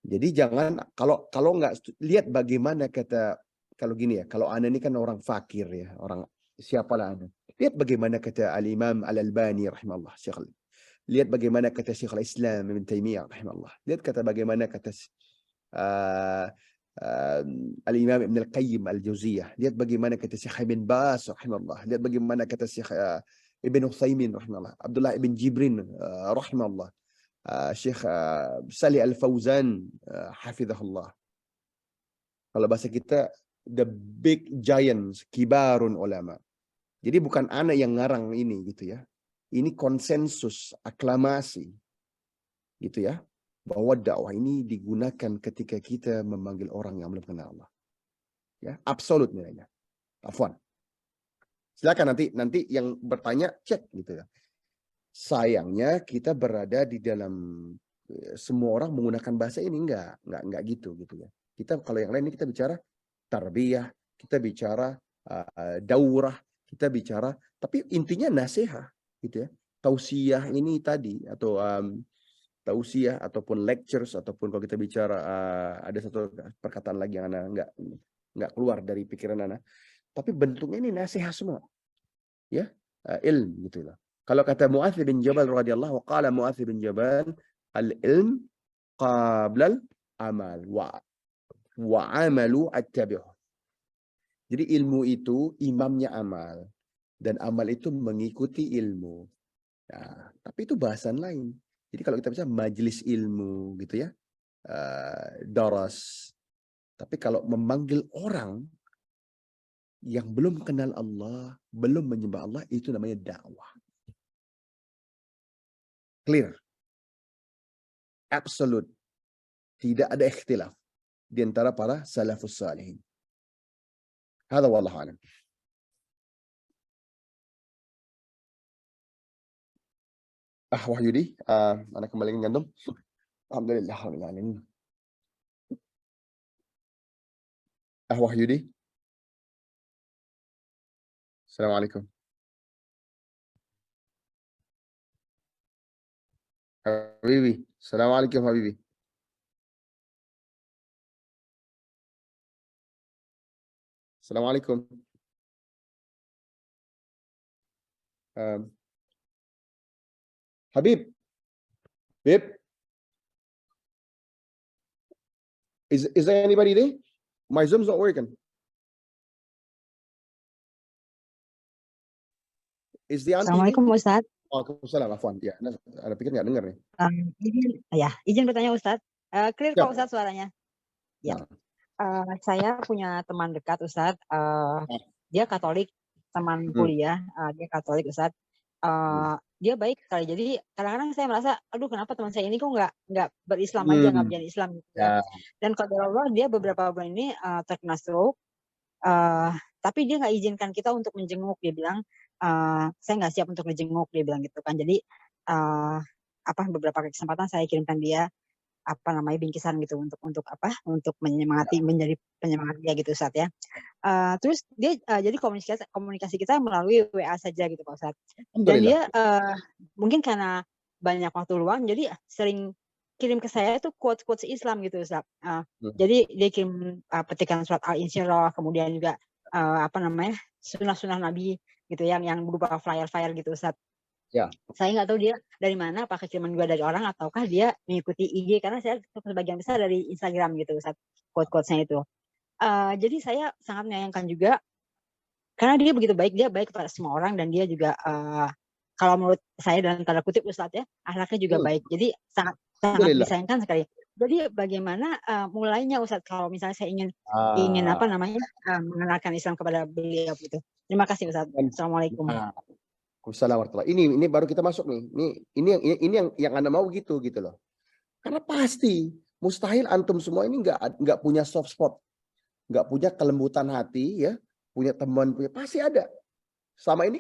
Jadi jangan kalau nggak lihat bagaimana kata, kalau gini ya, kalau Anda ini kan orang fakir ya, orang siapalah Anda. Lihat bagaimana kata Al-Imam Al-Albani rahimahullah, Syekh. Lihat bagaimana kata Syekh Al-Islam Ibn Taimiyah rahimahullah. Lihat bagaimana kata Al-Imam Ibn Al-Qayyim Al-Jauziyah. Lihat bagaimana kata Syekh Ibn Bas rahimahullah. Lihat bagaimana kata Syekh Ibn Utsaimin rahimahullah. Abdullah Ibn Jibrin rahimahullah. Syekh Salih Al-Fauzan hafizahullah. Kalau bahasa kita, the big giants, kibarun ulama. Jadi bukan anak yang ngarang ini gitu ya. Ini konsensus, aklamasi gitu ya. Bahwa dakwah ini digunakan ketika kita memanggil orang yang belum kenal Allah. Ya, absolut nilainya. Afwan. Silakan nanti yang bertanya cek gitu ya. Sayangnya kita berada di dalam, semua orang menggunakan bahasa ini enggak gitu ya. Kita kalau yang lain ini kita bicara tarbiyah, kita bicara daurah, kita bicara, tapi intinya nasihat gitu ya. Tausiah ini tadi, atau tausiah ataupun lectures, ataupun kalau kita bicara ada satu perkataan lagi yang Anda enggak keluar dari pikiran Anda, tapi bentuknya ini nasihat semua. Ya, ilm gitu lah. Kalau kata Mu'adz bin Jabal radhiyallahu, qala Mu'adz bin Jabal, al-ilm qabla al-amal wa amalu at-tabi'u. Jadi ilmu itu imamnya amal, dan amal itu mengikuti ilmu. Nah, tapi itu bahasan lain. Jadi kalau kita bisa majelis ilmu gitu ya, daras. Tapi kalau memanggil orang yang belum kenal Allah, belum menyembah Allah, itu namanya dakwah. Clear. Absolute. Tidak ada ikhtilaf di antara para salafus salihin. Hadza wallahu a'lam. Wahyudi, Anda kembali ngandung. Alhamdulillah rabbil alamin. Wahyudi. Assalamualaikum. Habibi. Assalamualaikum Habibi. Assalamualaikum. Habib. Bib. Is there anybody there? My Zoom's not working. Is the auntie? Assalamualaikum Ustadz. Waalaikumsalam, afwan. Ya, Anda pikir nggak dengar nih? Izin bertanya Ustadz. Clear Ya. kok Ustadz suaranya? Ya. Nah. Saya punya teman dekat Ustadz. Dia Katolik, teman kuliah. Dia Katolik Ustadz. Dia baik sekali. Jadi kadang-kadang saya merasa, aduh kenapa teman saya ini kok nggak berislam aja, nggak menjadi Islam gitu ya. Dan kalau Allah dia beberapa bulan ini terkena stroke. Tapi dia nggak izinkan kita untuk menjenguk. Dia bilang, saya nggak siap untuk dijenguk, dia bilang gitu kan. Jadi beberapa kesempatan saya kirimkan dia bingkisan gitu untuk menyemangati, menjadi penyemangat dia gitu Ustadz ya. Terus dia jadi komunikasi kita melalui WA saja gitu Pak Ustadz. Dan dia mungkin karena banyak waktu luang jadi sering kirim ke saya tuh quotes Islam gitu Ustadz. Jadi dia kirim petikan surat Al-Insyirah, kemudian juga sunnah-sunnah Nabi gitu yang berupa flyer gitu Ustadz. Ya. Saya nggak tahu dia dari mana, apakah kiriman juga dari orang ataukah dia mengikuti IG, karena saya sebagian besar dari Instagram gitu Ustadz, quote-quotesnya itu. Jadi saya sangat menyayangkan juga karena dia begitu baik, dia baik kepada semua orang, dan dia juga kalau menurut saya dalam tanda kutip Ustadz ya, akhlaknya juga baik. Jadi sangat disayangkan sekali. Jadi bagaimana mulainya Ustadz kalau misalnya saya ingin mengenalkan Islam kepada beliau gitu. Terima kasih Ustadz. Assalamualaikum. Waalaikumsalam warahmatullahi. Ini baru kita masuk nih. Ini yang Anda mau gitu loh. Karena pasti mustahil antum semua ini nggak punya soft spot, nggak punya kelembutan hati, ya, punya teman, pasti ada. Selama ini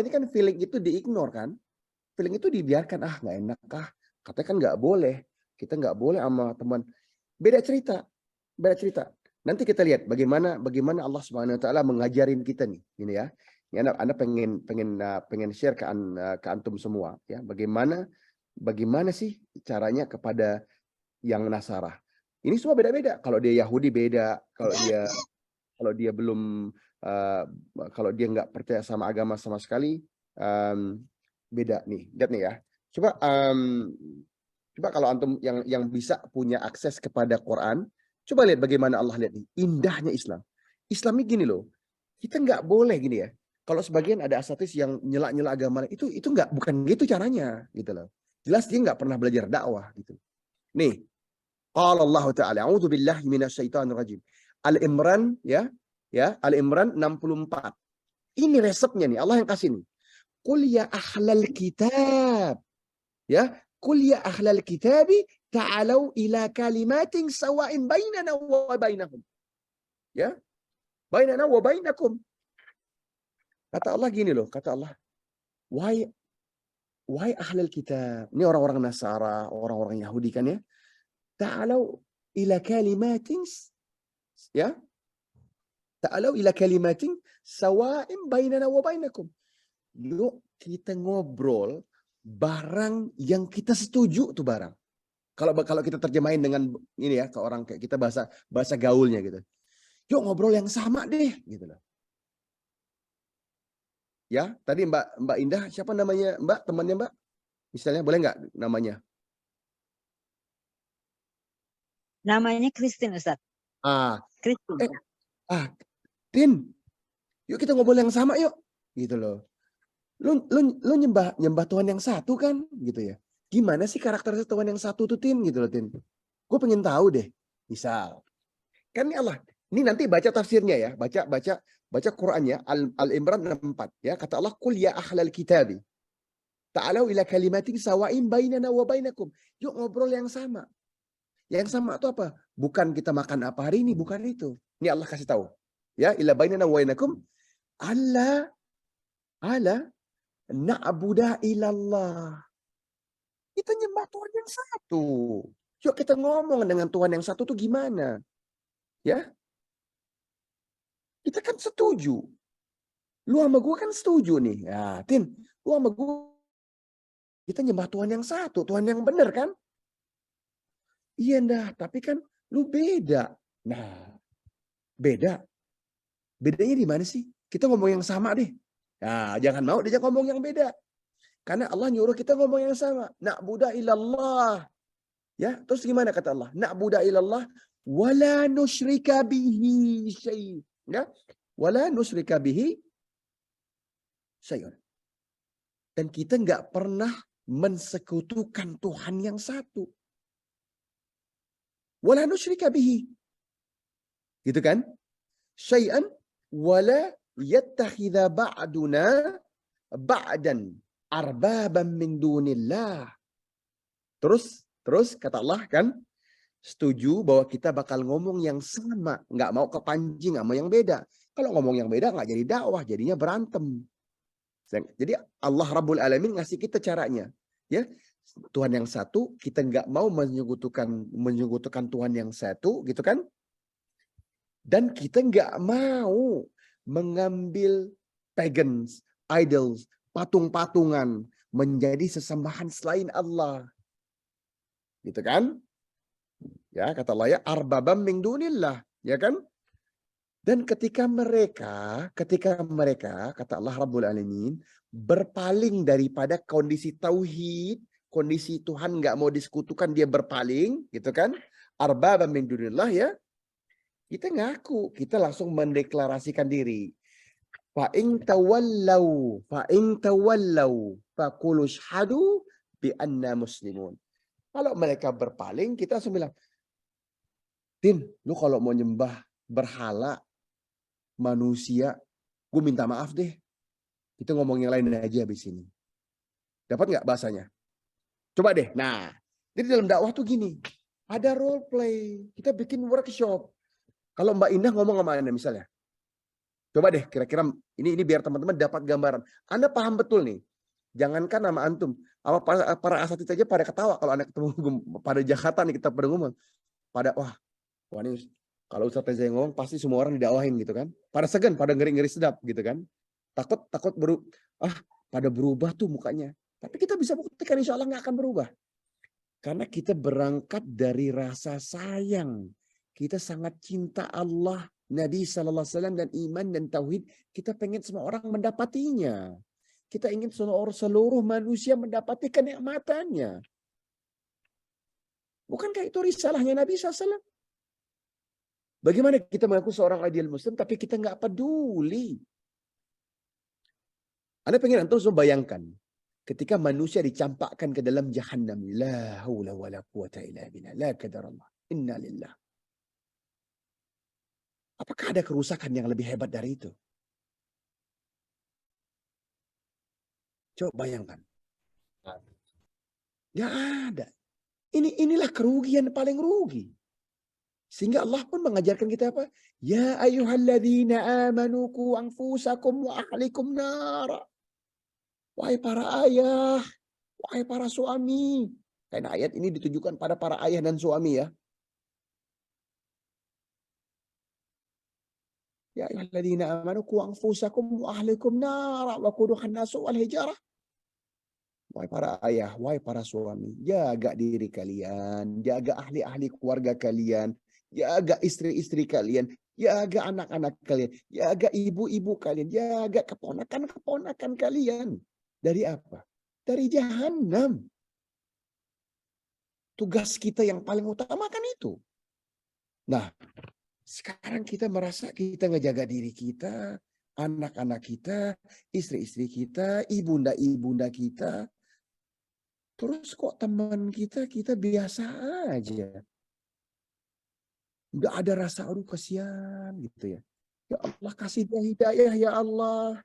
kan feeling itu diignore kan, feeling itu dibiarkan, nggak enak katanya kan nggak boleh, kita nggak boleh sama teman. Beda cerita. Nanti kita lihat bagaimana Allah Subhanahu Wa Taala mengajarin kita nih, ini ya. Ini Anda pengen share ke antum semua, ya. Bagaimana sih caranya kepada yang Nasara? Ini semua beda-beda. Kalau dia Yahudi beda, kalau dia belum kalau dia nggak percaya sama agama sama sekali, beda nih. Lihat nih ya. Coba kalau antum yang bisa punya akses kepada Quran, coba lihat bagaimana Allah lihat nih, indahnya Islam. Islam ini gini loh. Kita nggak boleh gini ya. Kalau sebagian ada asatis yang nyela-nyela agama itu bukan gitu caranya gitu loh. Jelas dia nggak pernah belajar dakwah gitu. Nih, qala Allah Ta'ala, a'udzu billahi minasyaitonir rajim. Al-Imran ya, Al-Imran 64. Ini resepnya nih, Allah yang kasih nih. Qul ya ahlal kitab. Ya, qul ya ahlal kitabi ta'alau ila kalimatin sawa'in bainana wa bainakum. Ya. Bainana wa bainakum. Kata Allah gini loh, kata Allah, wahai ahlul kitab, ini orang-orang Nasara, orang-orang Yahudi kan ya, ta'alau ila kalimatin, ya, ta'alau ila kalimatin sawa'in bainana wa bainakum. Yuk kita ngobrol barang yang kita setuju tuh barang. Kalau kita terjemahin dengan ini ya, ke orang kayak kita bahasa gaulnya gitu. Yuk ngobrol yang sama deh gitu loh. Ya, tadi Mbak Indah, siapa namanya Mbak, temannya Mbak? Misalnya boleh nggak namanya? Namanya Christine, Ustaz. Christine. Tin, yuk kita ngobrol yang sama yuk, gitu loh. Lu nyembah Tuhan yang satu kan, gitu ya. Gimana sih karakter Tuhan yang satu tuh Tin, gitu loh Tin. Gue pengen tahu deh. Misal, kan ini Allah. Ini nanti baca tafsirnya ya, baca Qur'annya Al-Imran 64 ya, kata Allah qul ya ahlal kitabi ta'alau ila kalimatin sawa'in bainana wa bainakum. Yuk ngobrol yang sama. Yang sama itu apa? Bukan kita makan apa hari ini, bukan itu. Ini Allah kasih tahu. Ya, ila bainana wa bainakum alla na'budu ilallah. Kita nyembah Tuhan yang satu. Yuk kita ngomong dengan Tuhan yang satu tuh gimana? Ya. Kita kan setuju. Lu sama gue kan setuju nih. Ya, Tin, lu sama gue. Kita nyembah Tuhan yang satu. Tuhan yang benar kan? Iya dah, tapi kan lu beda. Nah, beda. Bedanya di mana sih? Kita ngomong yang sama deh. Nah, jangan mau dia ngomong yang beda. Karena Allah nyuruh kita ngomong yang sama. Na'budu ilallah. Ya, terus gimana kata Allah? Na'budu ilallah wala nusyrika bihi syai'. Ya, wala nusyrika bihi syai'un. Dan kita nggak pernah mensekutukan Tuhan yang satu. Wala nusyrika bihi. Gitu kan? Syai'an wala yattakhidha ba'duna ba'dan arbaban min dunillah. Terus kata Allah kan, setuju bahwa kita bakal ngomong yang sama, nggak mau kepancing sama yang beda. Kalau ngomong yang beda nggak jadi dakwah, jadinya berantem. Jadi Allah Rabbul Alamin ngasih kita caranya, ya. Tuhan yang satu, kita nggak mau menyekutukan Tuhan yang satu, gitu kan? Dan kita nggak mau mengambil pagans, idols, patung-patungan menjadi sesembahan selain Allah, gitu kan? Ya, kata Allah ya, arbabam min dunillah, ya kan? Dan ketika mereka, kata Allah Rabbul Alamin, berpaling daripada kondisi tauhid, kondisi Tuhan nggak mau disekutukan, dia berpaling, gitu kan? Arbabam min dunillah ya. Kita ngaku, kita langsung mendeklarasikan diri. Fa in tawallau faqulu syhadu bi anna muslimun. Kalau mereka berpaling, kita langsung bilang, Tin, lu kalau mau nyembah berhala manusia, gue minta maaf deh. Kita ngomong yang lain aja habis ini. Dapat nggak bahasanya? Coba deh. Nah, jadi dalam dakwah tuh gini. Ada role play. Kita bikin workshop. Kalau Mbak Indah ngomong sama Anda misalnya. Coba deh kira-kira ini biar teman-teman dapat gambaran. Anda paham betul nih. Jangankan nama antum. Para asatid saja pada ketawa kalau Anda ketemu pada Jakarta nih kita pada ngomong. Wah ini kalau Ustaz Reza yang ngomong pasti semua orang didakwahin gitu kan. Pada segan, pada ngeri-ngeri sedap gitu kan. Takut pada berubah tuh mukanya. Tapi kita bisa buktikan insya Allah nggak akan berubah. Karena kita berangkat dari rasa sayang. Kita sangat cinta Allah, Nabi SAW dan iman dan tauhid. Kita pengen semua orang mendapatinya. Kita ingin seluruh manusia mendapati kenikmatannya. Bukankah itu risalahnya Nabi SAW? Bagaimana kita mengaku seorang ideal muslim tapi kita nggak peduli? Anda pengen antum semua bayangkan ketika manusia dicampakkan ke dalam jahannam, la haula wala quwata illa billah, la qadarallah, inna lillah. Apakah ada kerusakan yang lebih hebat dari itu? Coba bayangkan. Nggak ada. Inilah kerugian paling rugi. Sehingga Allah pun mengajarkan kita apa? Ya ayyuhalladzina amanu qu anfusakum wa ahlikum nara. Wahai para ayah, wahai para suami. Karena ayat ini ditujukan pada para ayah dan suami ya. Ya ayyuhalladzina amanu qu anfusakum wa ahlikum nara wa quduhan nasu wal hijarah. Wahai para ayah, wahai para suami, jaga diri kalian, jaga ahli-ahli keluarga kalian, jaga istri-istri kalian, jaga anak-anak kalian, jaga ibu-ibu kalian, jaga keponakan-keponakan kalian. Dari apa? Dari jahanam. Tugas kita yang paling utama kan itu. Nah, sekarang kita merasa kita ngejaga diri kita, anak-anak kita, istri-istri kita, ibunda-ibunda kita. Terus kok teman kita biasa aja. Udah ada rasa aduh kasihan gitu ya. Ya Allah kasih dia hidayah ya Allah.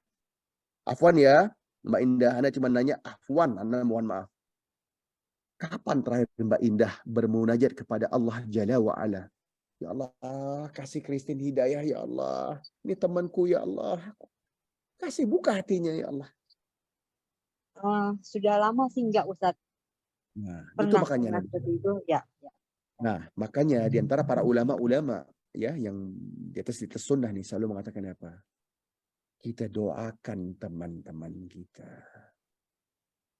Afwan ya, Mbak Indah, Anda cuma nanya afwan, Anda mohon maaf. Kapan terakhir Mbak Indah bermunajat kepada Allah Jalla wa Ala? Ya Allah, kasih Christine hidayah ya Allah. Ini temanku ya Allah. Kasih buka hatinya ya Allah. Sudah lama sih enggak Ustadz. Nah, itu Pernah makanya. seperti itu ya. Nah, makanya di antara para ulama-ulama ya yang di atas sunnah nih selalu mengatakan apa? Kita doakan teman-teman kita.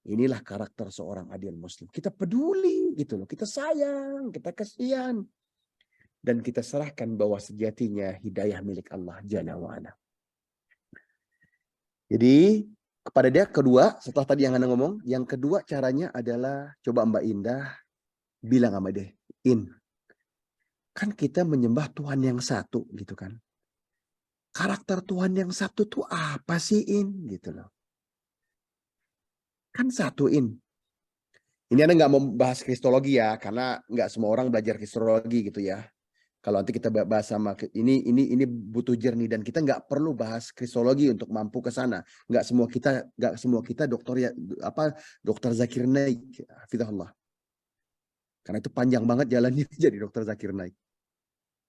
Inilah karakter seorang adil muslim. Kita peduli gitu loh. Kita sayang, kita kasihan. Dan kita serahkan bahwa sejatinya hidayah milik Allah Jalla wa'ala. Jadi kepada dia kedua, setelah tadi yang Anda ngomong, yang kedua caranya adalah coba Mbak Indah bilang sama dia, kan kita menyembah Tuhan yang satu gitu kan. Karakter Tuhan yang satu tuh apa sih gitu loh. Kan satu Ini Anda nggak mau bahas kristologi ya, karena nggak semua orang belajar kristologi gitu ya. Kalau nanti kita bahas sama ini butuh jernih dan kita nggak perlu bahas kristologi untuk mampu ke sana. Nggak semua kita dokter Zakir Naik, hafizahullah. Karena itu panjang banget jalannya jadi dokter Zakir Naik.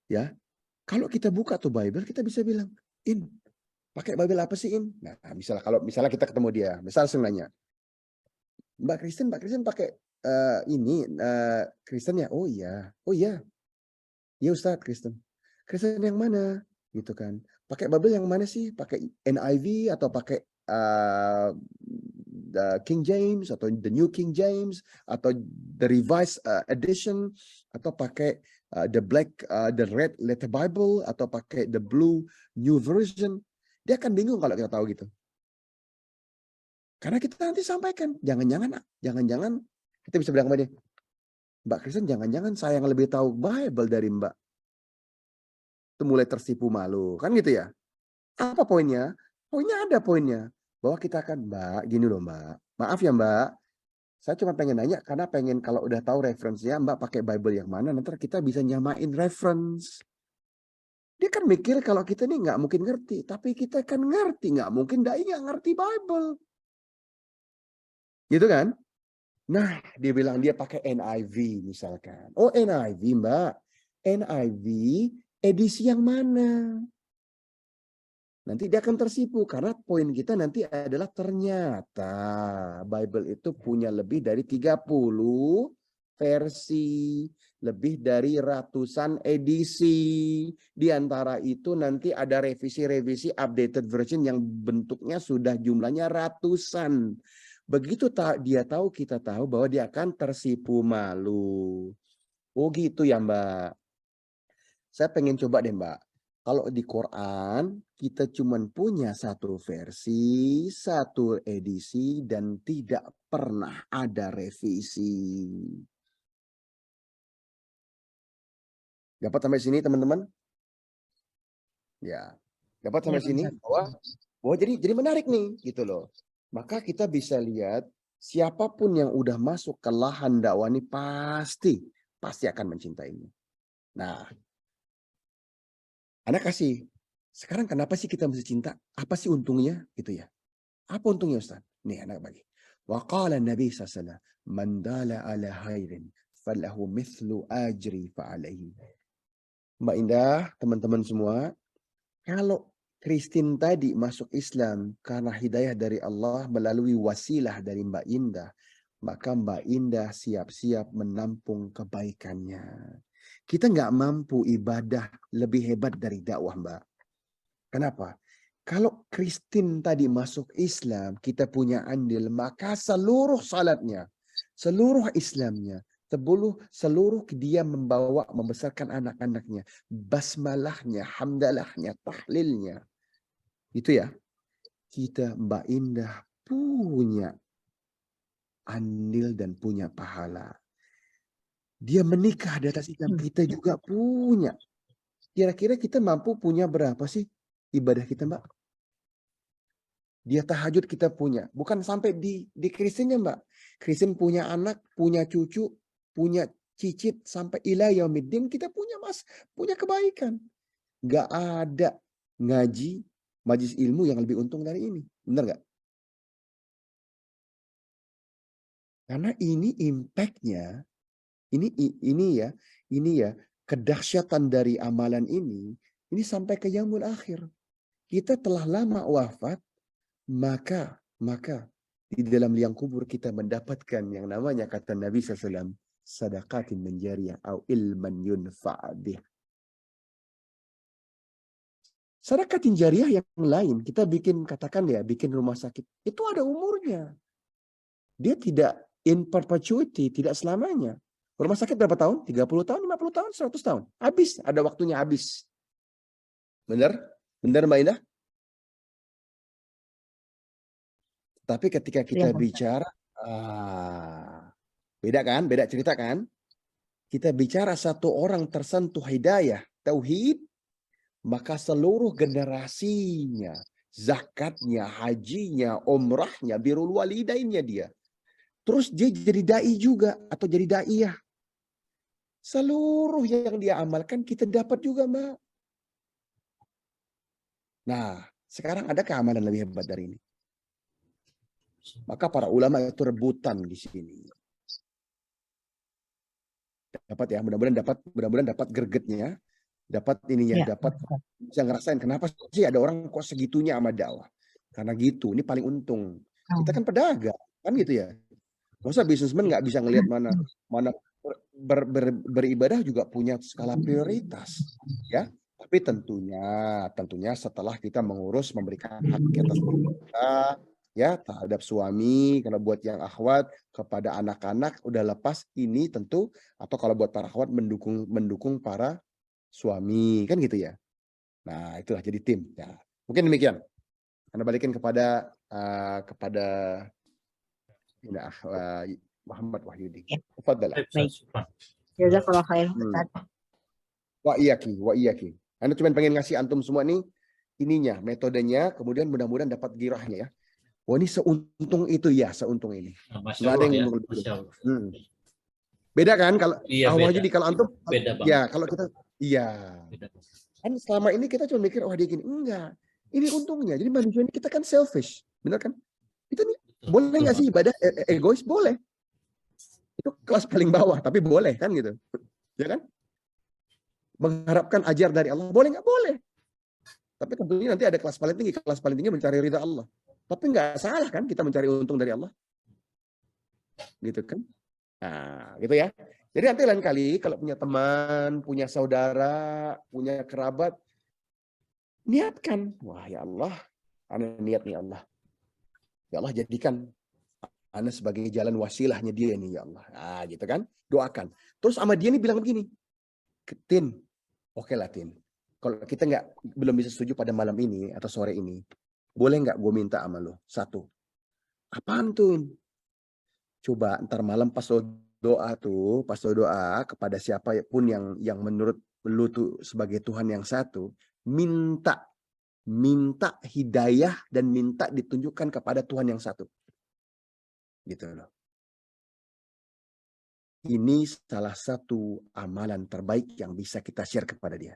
Ya. Kalau kita buka tuh Bible, kita bisa bilang, pakai Bible apa sih Nah, misalnya kita ketemu dia, misal langsung nanya, Mbak Kristen pakai Kristen ya? Oh iya. Ya Ustadz Kristen yang mana gitu kan, pakai Bible yang mana sih, pakai NIV atau pakai the King James atau the New King James atau the Revised Edition atau pakai the Red Letter Bible atau pakai the Blue New Version. Dia akan bingung kalau kita tahu gitu, karena kita nanti sampaikan jangan-jangan kita bisa bilang sama dia, Mbak Kristen jangan-jangan saya yang lebih tahu Bible dari Mbak. Itu mulai tersipu malu. Kan gitu ya. Apa poinnya? Poinnya ada poinnya. Bahwa kita akan, Mbak, gini loh Mbak. Maaf ya Mbak. Saya cuma pengen nanya karena pengen kalau udah tahu referensinya Mbak pakai Bible yang mana. Nanti kita bisa nyamain reference. Dia kan mikir kalau kita ini nggak mungkin ngerti, tapi kita kan ngerti, nggak mungkin dai nggak ngerti Bible, gitu kan? Nah, dia bilang dia pakai NIV misalkan. Oh NIV Mbak, NIV edisi yang mana? Nanti dia akan tersipu karena poin kita nanti adalah ternyata Bible itu punya lebih dari 30 versi, lebih dari ratusan edisi. Di antara itu nanti ada revisi-revisi updated version yang bentuknya sudah jumlahnya ratusan. Begitu dia tahu, kita tahu bahwa dia akan tersipu malu. Oh gitu ya Mbak. Saya pengen coba deh Mbak. Kalau di Quran kita cuma punya satu versi, satu edisi, dan tidak pernah ada revisi. Dapat sampai sini teman-teman? Ya, dapat sampai sini bahwa jadi menarik nih gitu loh. Maka kita bisa lihat siapapun yang udah masuk ke lahan dakwah ini pasti akan mencintainya. Nah, Anda kasih. Sekarang kenapa sih kita mesti cinta? Apa sih untungnya? Gitu ya. Apa untungnya Ustaz? Nih anak bagi. Wa qala Nabi SAW, man dala ala khairin falahu mithlu ajri fa'alaihi. Mbak Indah, teman-teman semua, kalau Christine tadi masuk Islam karena hidayah dari Allah melalui wasilah dari Mbak Indah, maka Mbak Indah siap-siap menampung kebaikannya. Kita nggak mampu ibadah lebih hebat dari dakwah Mbak. Kenapa? Kalau Christine tadi masuk Islam, kita punya andil, maka seluruh salatnya, seluruh Islamnya, seluruh dia membesarkan anak-anaknya, basmalahnya, hamdalahnya, tahlilnya. Itu ya, kita Mbak Indah punya andil dan punya pahala. Dia menikah di atas Islam, kita juga punya. Kira-kira kita mampu punya berapa sih ibadah kita Mbak? Dia tahajud kita punya. Bukan sampai di Kristennya Mbak. Kristen punya anak, punya cucu, punya cicit, sampai ila yaumiddin kita punya kebaikan. Nggak ada ngaji majelis ilmu yang lebih untung dari ini. Benar nggak? Karena ini impact-nya, ini ya kedahsyatan dari amalan ini sampai ke yaumul akhir. Kita telah lama wafat, maka di dalam liang kubur kita mendapatkan yang namanya kata Nabi SAW, sadaqatin min jariyah au ilman yunfa' bih. Sedekatin jariah yang lain, kita bikin rumah sakit, itu ada umurnya. Dia tidak in perpetuity, tidak selamanya. Rumah sakit berapa tahun? 30 tahun, 50 tahun, 100 tahun. Habis, ada waktunya habis. Benar? Benar Mbak Indah? Tapi ketika kita bicara, beda kan? Beda cerita kan? Kita bicara satu orang tersentuh hidayah, tauhid, maka seluruh generasinya, zakatnya, hajinya, umrahnya, birrul walidainnya dia. Terus dia jadi dai juga atau jadi daiyah. Seluruh yang dia amalkan kita dapat juga Mbak. Nah, sekarang ada keamalan lebih hebat dari ini. Maka para ulama itu rebutan di sini. Dapat ya, mudah-mudahan dapat gregetnya, dapat ininya, dapat bisa ngerasain kenapa sih ada orang kok segitunya sama dakwah. Karena gitu, ini paling untung. Kita kan pedagang, kan gitu ya. Masa bisnismen nggak bisa ngelihat mana beribadah juga punya skala prioritas, ya. Tapi tentunya setelah kita memberikan hak atas kita, ya terhadap suami, kalau buat yang akhwat kepada anak-anak udah lepas ini tentu, atau kalau buat para akhwat mendukung para suami, kan gitu ya. Nah itulah jadi tim. Ya. Mungkin demikian. Anda balikin kepada Muhammad Wahyudi. Tafadhal. Jazakallah khair. Wa iyaki. Anda cuma pengen ngasih antum semua nih ininya, metodenya, kemudian mudah-mudahan dapat girahnya ya. Wah ini seuntung itu ya, seuntung ini. Nggak ada yang beda kan kalau Wahyudi, kalau antum beda banget. ya kalau kita beda. Kan selama ini kita cuma mikir, oh dia gini. Enggak. Ini untungnya. Jadi manusia ini kita kan selfish. Benar kan? Kita nih, boleh nggak sih ibadah egois? Boleh. Itu kelas paling bawah, tapi boleh kan gitu. Ya kan? Mengharapkan ajar dari Allah. Boleh nggak? Boleh. Tapi tentunya nanti ada kelas paling tinggi. Kelas paling tinggi mencari ridha Allah. Tapi nggak salah kan kita mencari untung dari Allah. Gitu kan? Nah, gitu ya. Jadi nanti lain kali kalau punya teman, punya saudara, punya kerabat, niatkan. Wah ya Allah, ana niat nih Allah. Ya Allah jadikan ana sebagai jalan wasilahnya dia nih ya Allah. Nah, gitu kan? Doakan. Terus sama dia nih bilang begini. Tin, oke lah Tin. Kalau kita belum bisa setuju pada malam ini atau sore ini, boleh nggak gue minta sama lo? Satu. Apaan tuh? Coba ntar malam pas lo doa kepada siapapun yang menurut lu tuh sebagai Tuhan yang satu, minta hidayah dan minta ditunjukkan kepada Tuhan yang satu. Gitu loh. Ini salah satu amalan terbaik yang bisa kita share kepada dia.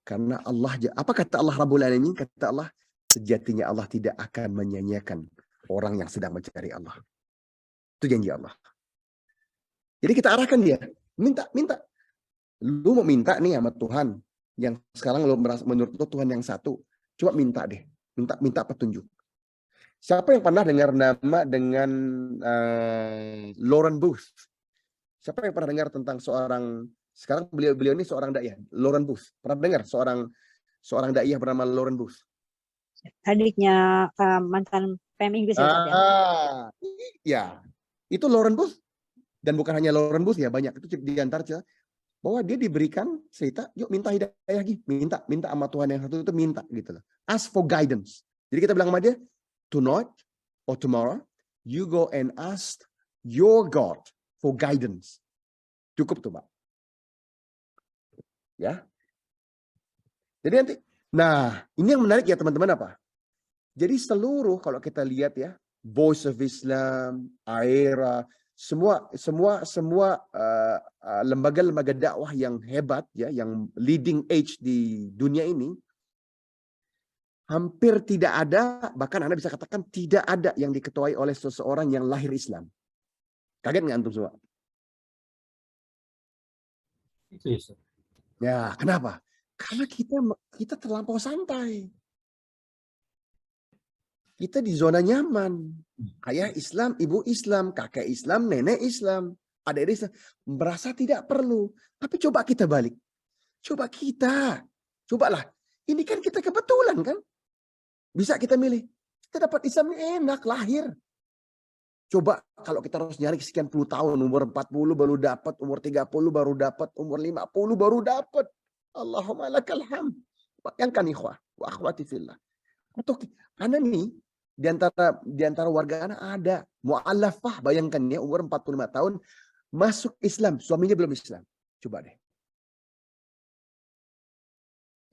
Karena Allah, apa kata Allah Rabbul Alamin? Kata Allah, sejatinya Allah tidak akan menyanyiakan orang yang sedang mencari Allah. Itu janji Allah. Jadi kita arahkan dia, minta. Lu mau minta nih sama Tuhan yang sekarang lu merasa menurut lu Tuhan yang satu, coba minta deh, minta petunjuk. Siapa yang pernah dengar nama dengan Lauren Booth? Siapa yang pernah dengar tentang sekarang beliau ini seorang dai, Lauren Booth. Pernah dengar seorang dai bernama Lauren Booth? Adiknya mantan PM Inggris ya, Ustaz, ya? Ya. Itu Lauren Booth. Dan bukan hanya Lauren Booth ya, banyak. Itu di antara cerita bahwa dia diberikan cerita, yuk minta hidayah lagi, minta sama Tuhan yang satu itu minta gitu loh. Ask for guidance. Jadi kita bilang sama dia, tonight or tomorrow, you go and ask your God for guidance. Cukup tuh, Pak. Ya. Jadi nanti, nah ini yang menarik ya teman-teman apa? Jadi seluruh kalau kita lihat ya, Voice of Islam, AERA, semua lembaga-lembaga dakwah yang hebat ya, yang leading age di dunia ini, hampir tidak ada, bahkan Anda bisa katakan tidak ada yang diketuai oleh seseorang yang lahir Islam. Kaget nggak antum semua? Itu ya, Ustaz. Ya, kenapa? Karena kita terlampau santai. Kita di zona nyaman. Ayah Islam, ibu Islam, kakek Islam, nenek Islam, adik-adik Islam. Merasa tidak perlu. Tapi coba kita balik. Cobalah. Ini kan kita kebetulan kan. Bisa kita milih. Kita dapat Islam enak, lahir. Coba kalau kita harus nyari sekian puluh tahun, umur 40 baru dapat, umur 30 baru dapat, umur 50 baru dapat. Allahumma lakal hamd. Bayangkan ikhwah wa akhwati fillah. Untuk Anda nih, di antara warga anak ada mu'allafah, bayangkan ya, umur 45 tahun masuk Islam, suaminya belum Islam. Coba deh.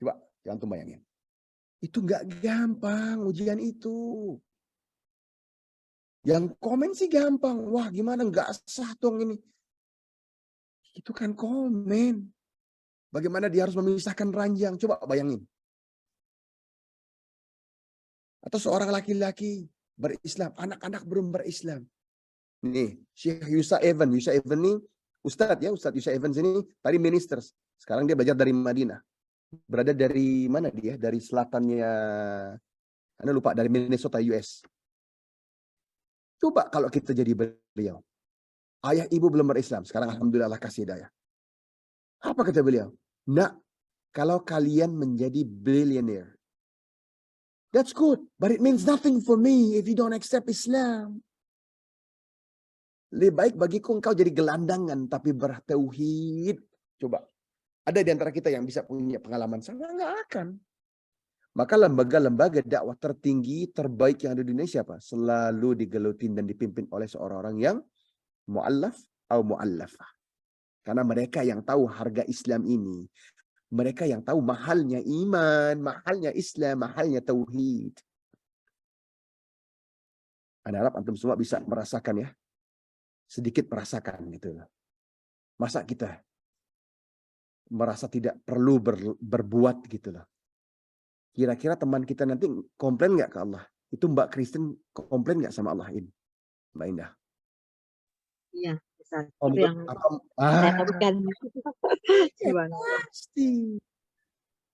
Coba antum bayangin. Itu nggak gampang ujian itu. Yang komen sih gampang. Wah, gimana nggak sah dong ini. Itu kan komen. Bagaimana dia harus memisahkan ranjang. Coba bayangin. Atau seorang laki-laki berislam, anak-anak belum berislam. Nih, Syekh Yusa Evan ini Ustadz Yusa Evans ini tadi minister. Sekarang dia belajar dari Madinah. Berada dari mana dia? Dari selatannya, Anda lupa, dari Minnesota, US. Coba kalau kita jadi beliau. Ayah ibu belum berislam, sekarang alhamdulillah Allah kasih hidayah. Apa kata beliau? Nak, kalau kalian menjadi billionaire, that's good, but it means nothing for me if you don't accept Islam. Lebih baik bagiku engkau jadi gelandangan tapi bertauhid. Coba. Ada di antara kita yang bisa punya pengalaman? Saya nggak akan. Maka lembaga-lembaga dakwah tertinggi, terbaik yang ada di Indonesia apa? Selalu digelutin dan dipimpin oleh seorang yang mu'allaf atau mu'allafah. Karena mereka yang tahu harga Islam ini. Mereka yang tahu mahalnya iman, mahalnya Islam, mahalnya tauhid. Anda harap antum semua bisa merasakan ya. Sedikit merasakan gitu. Masa kita merasa tidak perlu berbuat gitu loh. Kira-kira teman kita nanti komplain nggak ke Allah? Itu Mbak Kristen komplain nggak sama Allah ini, Mbak Indah? Iya, Ustaz. Itu Komplain yang apa? saya takutkan. Gimana? Pasti.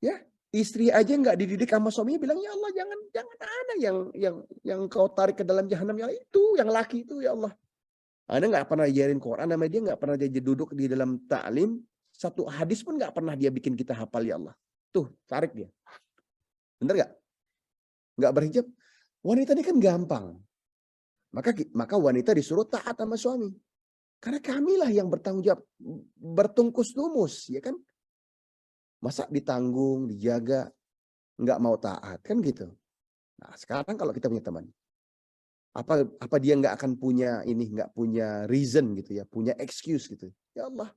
Ya, istri aja nggak dididik sama suaminya bilang, ya Allah jangan ada yang kau tarik ke dalam jahanam, yang itu, yang laki itu, ya Allah. Anda nggak pernah ajarin Quran, nama dia nggak pernah dia duduk di dalam ta'lim, satu hadis pun nggak pernah dia bikin kita hafal, ya Allah. Tuh, tarik dia. Bener nggak? Nggak berhijab. Wanita ini kan gampang. Maka wanita disuruh taat sama suami. Karena kamilah yang bertanggung jawab, bertungkus lumus, ya kan? Masa ditanggung, dijaga, nggak mau taat, kan gitu. Nah, sekarang kalau kita punya teman, apa dia nggak akan punya nggak punya reason gitu ya, punya excuse gitu. Ya Allah,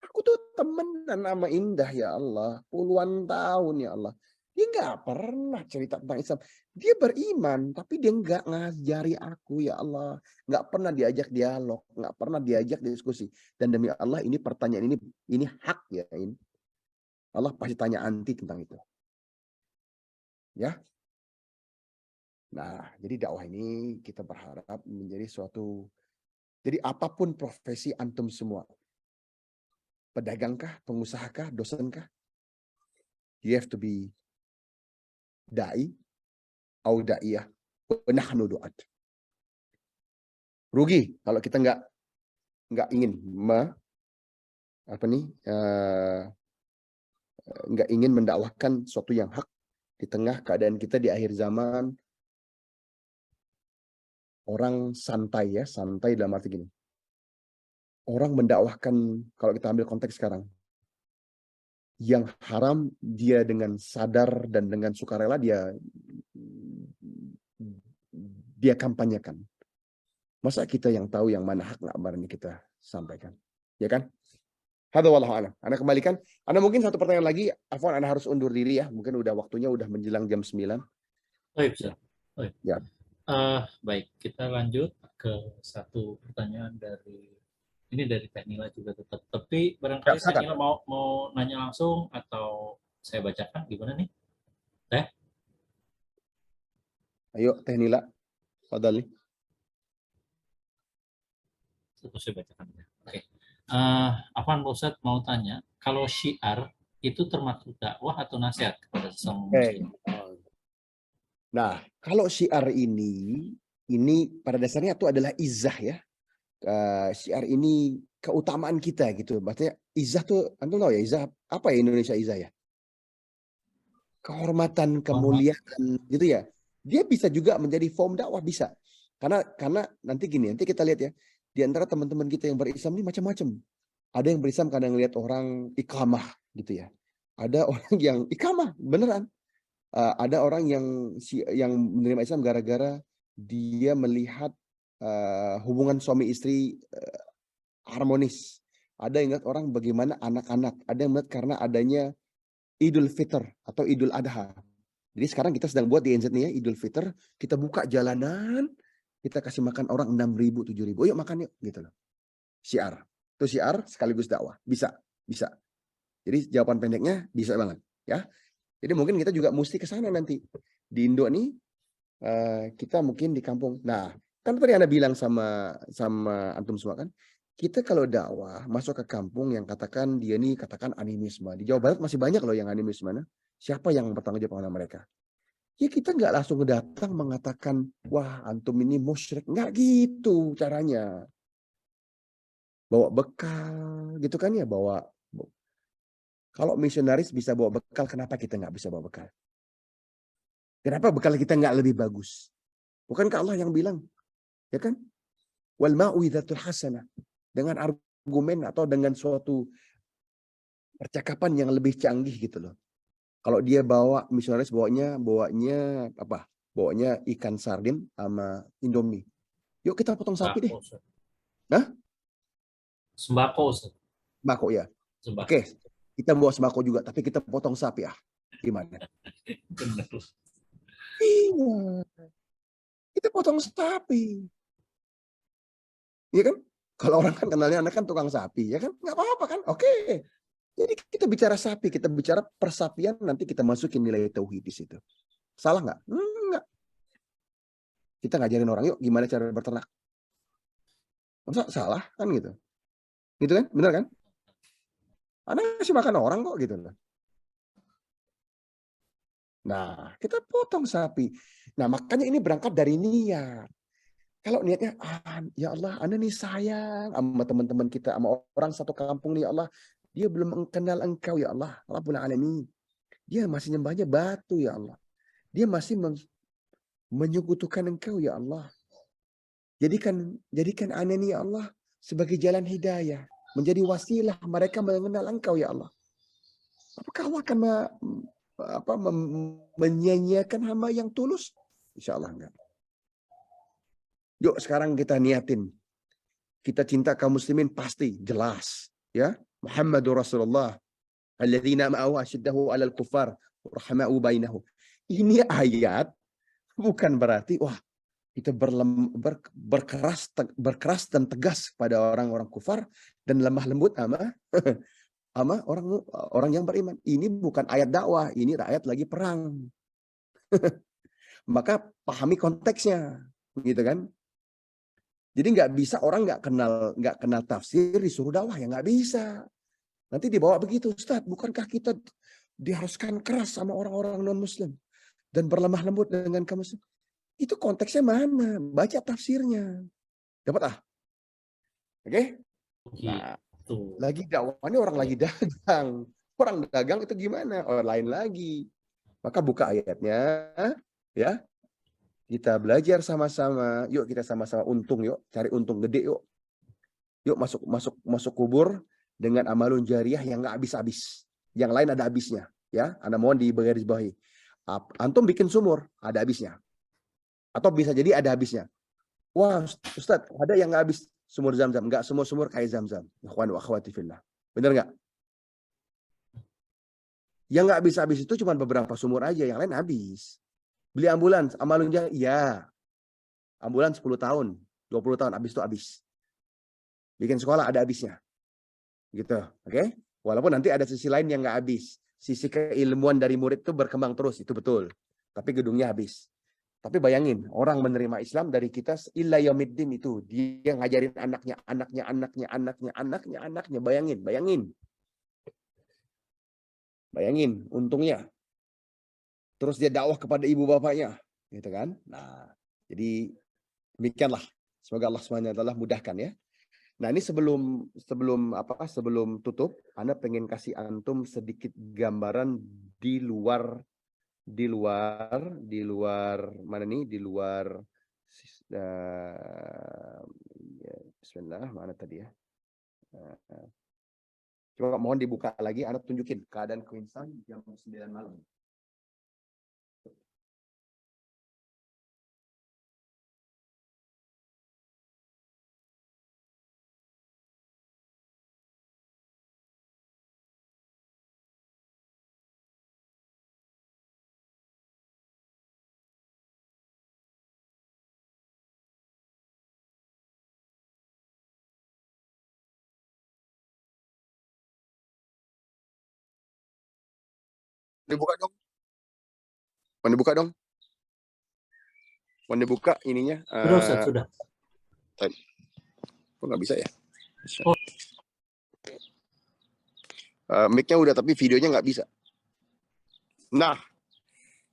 aku tuh temenan sama Indah, ya Allah, puluhan tahun, ya Allah. Dia nggak pernah cerita tentang Islam. Dia beriman, tapi dia nggak ngajari aku, ya Allah. Nggak pernah diajak dialog, nggak pernah diajak diskusi. Dan demi Allah, ini pertanyaan ini hak ya ini. Allah pasti tanya anti tentang itu. Ya. Nah, jadi dakwah ini kita berharap menjadi suatu. Jadi apapun profesi antum semua. Pedagangkah, pengusahakah, dosenkah? You have to be da'i au da'iyah wa nahnu du'at. Rugi kalau kita nggak ingin nggak ingin mendakwahkan sesuatu yang hak di tengah keadaan kita di akhir zaman. Orang santai ya, santai dalam arti gini. Orang mendakwahkan, kalau kita ambil konteks sekarang, yang haram dia dengan sadar dan dengan sukarela dia kampanyekan. Masa kita yang tahu yang mana hak nggak berani kita sampaikan, ya kan? Hadza wallahu a'lam. Anda kembalikan. Anda mungkin satu pertanyaan lagi. Afwan, Anda harus undur diri ya. Mungkin waktunya udah menjelang jam 9. Baik, Ustaz. Baik. Ya. Baik, kita lanjut ke satu pertanyaan dari Teh Nila juga tetap. Tapi barangkali Ya, Teh Nila mau nanya langsung atau saya bacakan gimana nih? Teh? Ayo Teh Nila. Fadhali. Itu saya bacakan. Oke. Afwan Pak Ustadz mau tanya, kalau syiar itu termasuk dakwah atau nasihat kepada sesama muslim? Nah, kalau syiar ini pada dasarnya itu adalah izah ya. Syiar ini keutamaan kita gitu. Maksudnya izah tuh, antum tahu ya izah apa ya Indonesia izah ya? Kehormatan, kemuliaan gitu ya. Dia bisa juga menjadi form dakwah, bisa. Karena nanti kita lihat ya. Di antara teman-teman kita yang berislam ini macam-macam. Ada yang berislam kadang lihat orang iqamah gitu ya. Ada orang yang iqamah beneran. Ada orang yang menerima Islam gara-gara dia melihat hubungan suami istri harmonis. Ada yang lihat orang bagaimana anak-anak. Ada yang melihat karena adanya Idul Fitr atau Idul Adha. Jadi sekarang kita sedang buat di NZ nih ya, Idul Fitr. Kita buka jalanan. Kita kasih makan orang 6.000, 7.000. Yuk makan yuk. Gitu loh. Syiar. Itu syiar sekaligus dakwah. Bisa. Jadi jawaban pendeknya bisa banget. Ya. Jadi mungkin kita juga mesti ke sana nanti. Di Indo nih, kita mungkin di kampung. Nah, kan tadi Anda bilang sama antum semua kan. Kita kalau dakwah masuk ke kampung yang katakan animisme. Di Jawa Barat masih banyak loh yang animisme. Siapa yang bertanggung jawab dengan mereka? Ya kita nggak langsung datang mengatakan, wah antum ini musyrik. Nggak gitu caranya. Bawa bekal gitu kan ya. Kalau misionaris bisa bawa bekal, kenapa kita nggak bisa bawa bekal? Kenapa bekal kita nggak lebih bagus? Bukankah Allah yang bilang? Ya kan? Wal mau'izatul hasanah. Dengan argumen atau dengan suatu percakapan yang lebih canggih gitu loh. Kalau dia bawa misionaris bawanya apa? Bawanya ikan sardin sama Indomie. Yuk kita potong sapi deh. Hah? Sembako, Ustaz. Sembako ya. Sembako. Oke. Kita bawa sembako juga, tapi kita potong sapi ya. Gimana? Iya. Kita potong sapi. Iya kan? Kalau orang kan kenalnya anak kan tukang sapi, ya kan? Nggak apa-apa kan? Oke. Jadi kita bicara sapi, kita bicara persapian, nanti kita masukin nilai tauhid di situ. Salah nggak? Enggak. Kita ngajarin orang, yuk gimana cara berternak. Masa salah kan gitu? Gitu kan? Bener kan? Anda masih makan orang kok gitu loh. Nah, kita potong sapi. Nah, makanya ini berangkat dari niat. Kalau niatnya, ya Allah, Anda nih sayang sama teman-teman kita, sama orang satu kampung nih, ya Allah. Dia belum mengenal Engkau, ya Allah. Rabbul Alamin. Dia masih nyembahnya batu, ya Allah. Dia masih menyekutukan Engkau, ya Allah. Jadikan Anda nih, ya Allah, sebagai jalan hidayah. Menjadi wasilah mereka mengenal Engkau, ya Allah. Apakah Allah akan menyanyiakan hamba yang tulus? Insya Allah enggak. Yuk sekarang kita niatin. Kita cinta kaum muslimin pasti jelas, ya. Muhammadur Rasulullah. Alladzina ma'ahu asyiddahu 'alal kuffar rahama'u bainahum. Ini ayat bukan berarti wah kita berkeras dan tegas pada orang-orang kufar dan lemah lembut sama orang yang beriman. Ini bukan ayat dakwah, ini ayat lagi perang. Maka pahami konteksnya, gitu kan? Jadi nggak bisa orang nggak kenal tafsir disuruh dakwah, ya nggak bisa. Nanti dibawa begitu, Ustaz. Bukankah kita diharuskan keras sama orang-orang non Muslim dan berlemah lembut dengan kaum Muslim? Itu konteksnya mana? Baca tafsirnya. Dapat Oke? Nah, lagi dakwahnya orang lagi dagang. Orang dagang itu gimana? Orang lain lagi. Maka buka ayatnya, ya. Kita belajar sama-sama. Yuk kita sama-sama untung, yuk. Cari untung gede, yuk. Yuk masuk kubur dengan amalun jariah yang nggak habis-habis. Yang lain ada habisnya, ya. Anda mohon digarisbawahi. Antum bikin sumur, ada habisnya. Atau bisa jadi ada habisnya. Wah, Ustadz, ada yang nggak habis sumur Zam-Zam. Nggak semua sumur kayak Zam-Zam. Ikhwan wa akhwati fillah. Bener nggak? Yang nggak habis-habis itu cuma beberapa sumur aja. Yang lain habis. Beli ambulans, amalun jariah, iya. Ambulans 10 tahun, 20 tahun, habis itu habis. Bikin sekolah ada habisnya. Gitu, oke? Walaupun nanti ada sisi lain yang nggak habis. Sisi keilmuan dari murid itu berkembang terus, itu betul. Tapi gedungnya habis. Tapi bayangin, orang menerima Islam dari kita illa yaumiddin itu. Dia ngajarin anaknya. Bayangin, untungnya. Terus dia dakwah kepada ibu bapaknya, gitu kan? Nah, jadi demikianlah. Semoga Allah SWT mudahkan ya. Nah, ini sebelum tutup, Anda pengen kasih antum sedikit gambaran di luar mana nih? Di luar bismillah, mana tadi ya? Coba mohon dibuka lagi, Anda tunjukin keadaan Queenstown jam 9 malam. Dibuka dong. Mau dibuka ininya. Sudah. Kok nggak bisa ya? Oh. Mic-nya udah tapi videonya nggak bisa. Nah,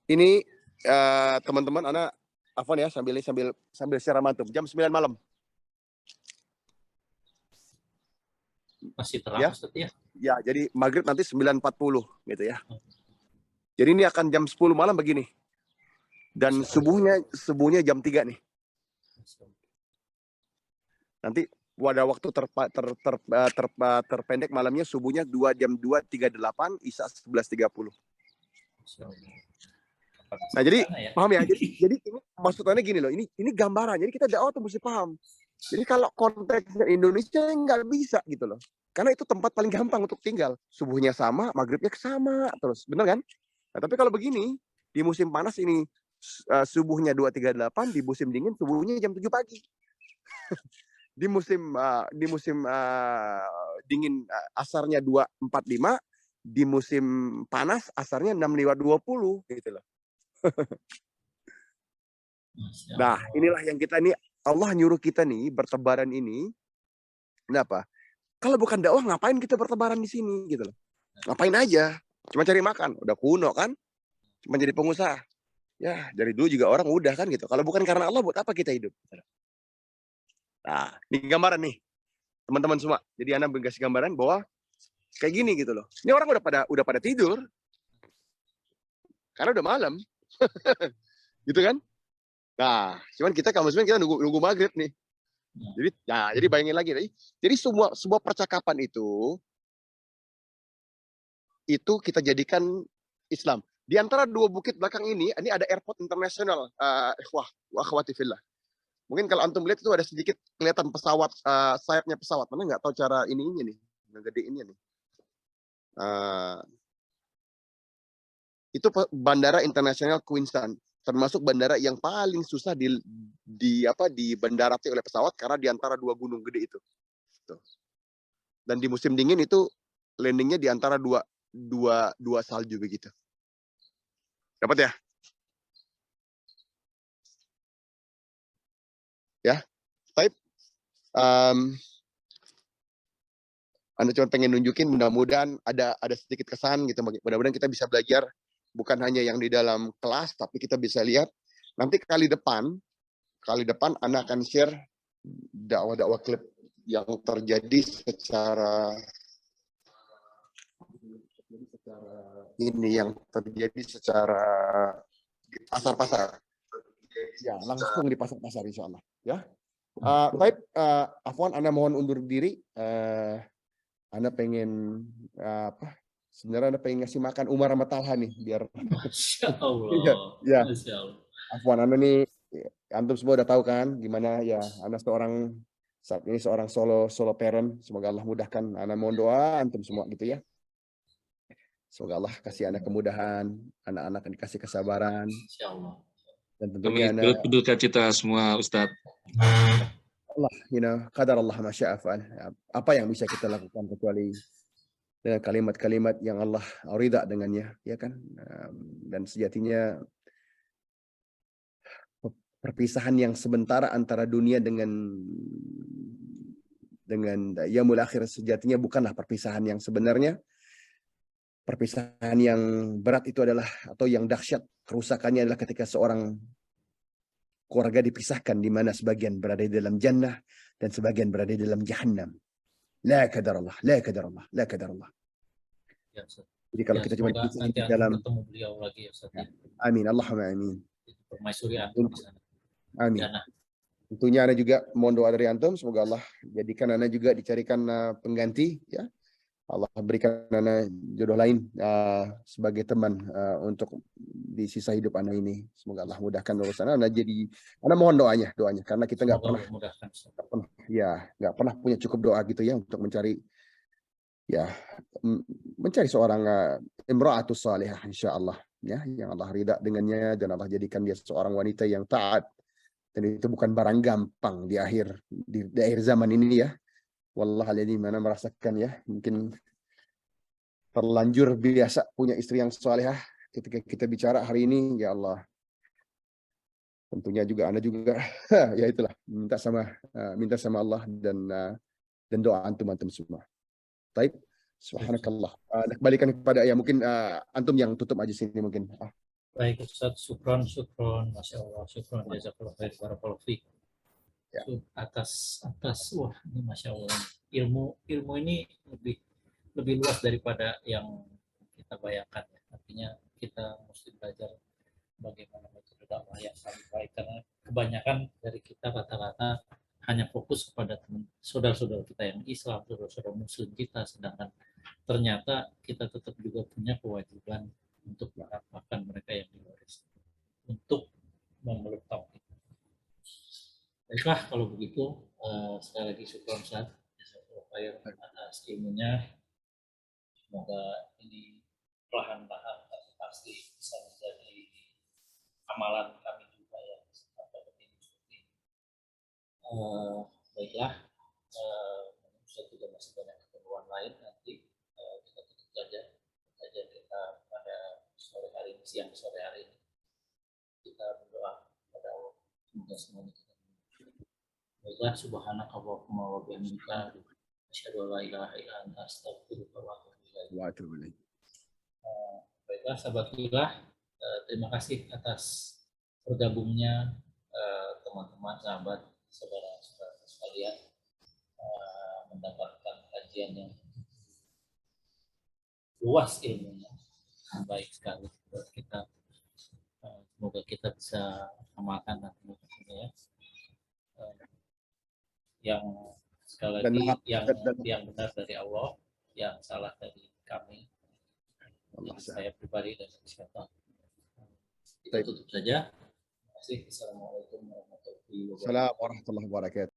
ini teman-teman, Ana Afwan ya sambil secara mantap jam 9 malam. Masih terang, ya? Ya, jadi maghrib nanti 9.40 gitu ya. Jadi ini akan jam 10 malam begini. Dan subuhnya jam 3 nih. Nanti ada waktu terpendek malamnya, subuhnya jam 2.38, Isya 11.30. Nah, jadi paham ya? Jadi ini maksudnya gini loh, ini gambaran. Jadi kita dakwah tuh mesti paham. Jadi kalau konteks Indonesia nggak bisa gitu loh. Karena itu tempat paling gampang untuk tinggal. Subuhnya sama, maghribnya sama terus. Bener kan? Nah, tapi kalau begini, di musim panas ini subuhnya 2.38, di musim dingin subuhnya jam 7 pagi. di musim dingin asarnya 2.45, di musim panas asarnya 6.20 gitu loh. Masya Nah, Allah. inilah yang kita nih, Allah nyuruh kita nih bertebaran ini. Kenapa? Kalau bukan dakwah ngapain kita bertebaran di sini gitu loh. Ngapain aja? Cuma cari makan, udah kuno kan? Cuma jadi pengusaha. Ya, dari dulu juga orang udah kan gitu. Kalau bukan karena Allah, buat apa kita hidup? Nah, ini gambaran nih, teman-teman semua. Jadi Ana kasih gambaran bahwa kayak gini gitu loh. Ini orang udah pada tidur. Karena udah malam. Gitu kan? Nah, cuman kita kaum muslimin kita nunggu maghrib nih. Jadi bayangin lagi. Jadi sebuah percakapan itu kita jadikan Islam. Di antara dua bukit belakang ini ada airport internasional, ikhwah wa akhwati fillah. Mungkin kalau antum lihat itu ada sedikit kelihatan pesawat, sayapnya pesawat. Mana nggak tahu cara ininya nih, yang gede ini nih. Itu Bandara Internasional Queenstown, termasuk bandara yang paling susah dibandarati oleh pesawat karena di antara dua gunung gede itu. Tuh. Dan di musim dingin itu landingnya di antara dua salju begitu. Dapat ya? Ya, type. Anda cuma pengen nunjukin, mudah-mudahan ada sedikit kesan gitu. Mudah-mudahan kita bisa belajar bukan hanya yang di dalam kelas, tapi kita bisa lihat nanti kali depan Anda akan share dakwah-dakwah klip yang terjadi secara di pasar-pasar. Ya, langsung di pasar-pasar insya Allah. Ya. Baik, Afwan, Anda mohon undur diri. Anda pengen sebenarnya Anda pengen ngasih makan Umar sama Talha nih biar. Masya Allah. Ya. Masya Allah. Afwan, Anda nih antum semua udah tahu kan gimana ya, Anda saat ini seorang solo parent. Semoga Allah mudahkan. Anda mohon doa antum semua gitu ya. Semoga Allah kasih Anda kemudahan, anak-anak dikasih kesabaran. Insya Allah. Dan tentunya Kami Anda berduka cita semua, Ustadz. Allah, qadar Allah ma syaa fa'al. Apa yang bisa kita lakukan kecuali dengan kalimat-kalimat yang Allah ridha dengannya, ya kan? Dan sejatinya perpisahan yang sementara antara dunia dengan yaumul akhir sejatinya bukanlah perpisahan yang sebenarnya. Perpisahan yang berat itu adalah, atau yang dahsyat kerusakannya adalah ketika seorang keluarga dipisahkan, di mana sebagian berada di dalam jannah dan sebagian berada di dalam jahannam. La qadar Allah, la qadar Allah, la qadar Allah. Ya, Ustaz. Jadi kalau Ya, kita cuma semoga nanti di akan dalam, bertemu beliau lagi ya, Ustaz. Ya. amin, Allahumma amin. Permaisuri antum di sana. Amin. Jannah. Tentunya Anda juga mohon doa dari antum, semoga Allah jadikan Anda juga dicarikan pengganti, ya. Allah berikan Anda jodoh lain sebagai teman untuk di sisa hidup Anda ini. Semoga Allah mudahkan urusan Anda. Jadi Anda mohon doanya karena kita nggak pernah punya cukup doa gitu ya untuk mencari seorang imra'atus salihah insyaallah, ya, yang Allah ridha dengannya dan Allah jadikan dia seorang wanita yang taat. Dan itu bukan barang gampang di akhir zaman ini ya. Wallahualam, mana merasakan ya, mungkin terlanjur biasa punya istri yang salihah. Ketika kita bicara hari ini, ya Allah, tentunya juga Anda juga ya itulah, minta sama Allah dan doa antum semua. Baik, subhanakallah. Kembalikan kepada mungkin antum yang tutup aja sini mungkin. Baik Ustaz, syukron, Masya Allah, syukron, jazakallah khair, barakallahu fiik. Ya. Atas wah ini Masya Allah, ilmu ini lebih luas daripada yang kita bayangkan ya. Artinya kita mesti belajar bagaimana metode dakwah yang paling baik, karena kebanyakan dari kita kata-kata hanya fokus kepada saudara-saudara kita yang Islam, saudara-saudara Muslim kita, sedangkan ternyata kita tetap juga punya kewajiban untuk mendapatkan mereka yang di luar Islam, untuk memeluk tauhid. Baiklah kalau begitu, sekali lagi syukur Ustaz atas ilmunya. Semoga ini perlahan-lahan tapi pasti bisa menjadi amalan kami juga yang sampai begini seperti ini. Baiklah, saya juga masih banyak keperluan lain, nanti kita tutup saja kita pada sore hari ini, siang sore hari ini. Kita berdoa pada Allah, semoga semuanya kita. Baiklah, subhanakallahumma wa bihamdika, asyhadu an la ilaha illa anta, astaghfiruka wa atubu ilaik. Wa atubu ilaik. Baiklah, sahabat Qiblah, terima kasih atas bergabungnya teman-teman, sahabat, saudara-saudara sekalian, mendapatkan kajian yang luas ilmunya, baik sekali buat kita. Semoga kita bisa amalkan nanti ya. Yang sekali lagi yang benar dari Allah, yang salah dari kami, saya pribadi dan siapa. Kita tutup saja. Terima kasih. Assalamualaikum warahmatullahi wabarakatuh. Assalamualaikum warahmatullahi wabarakatuh.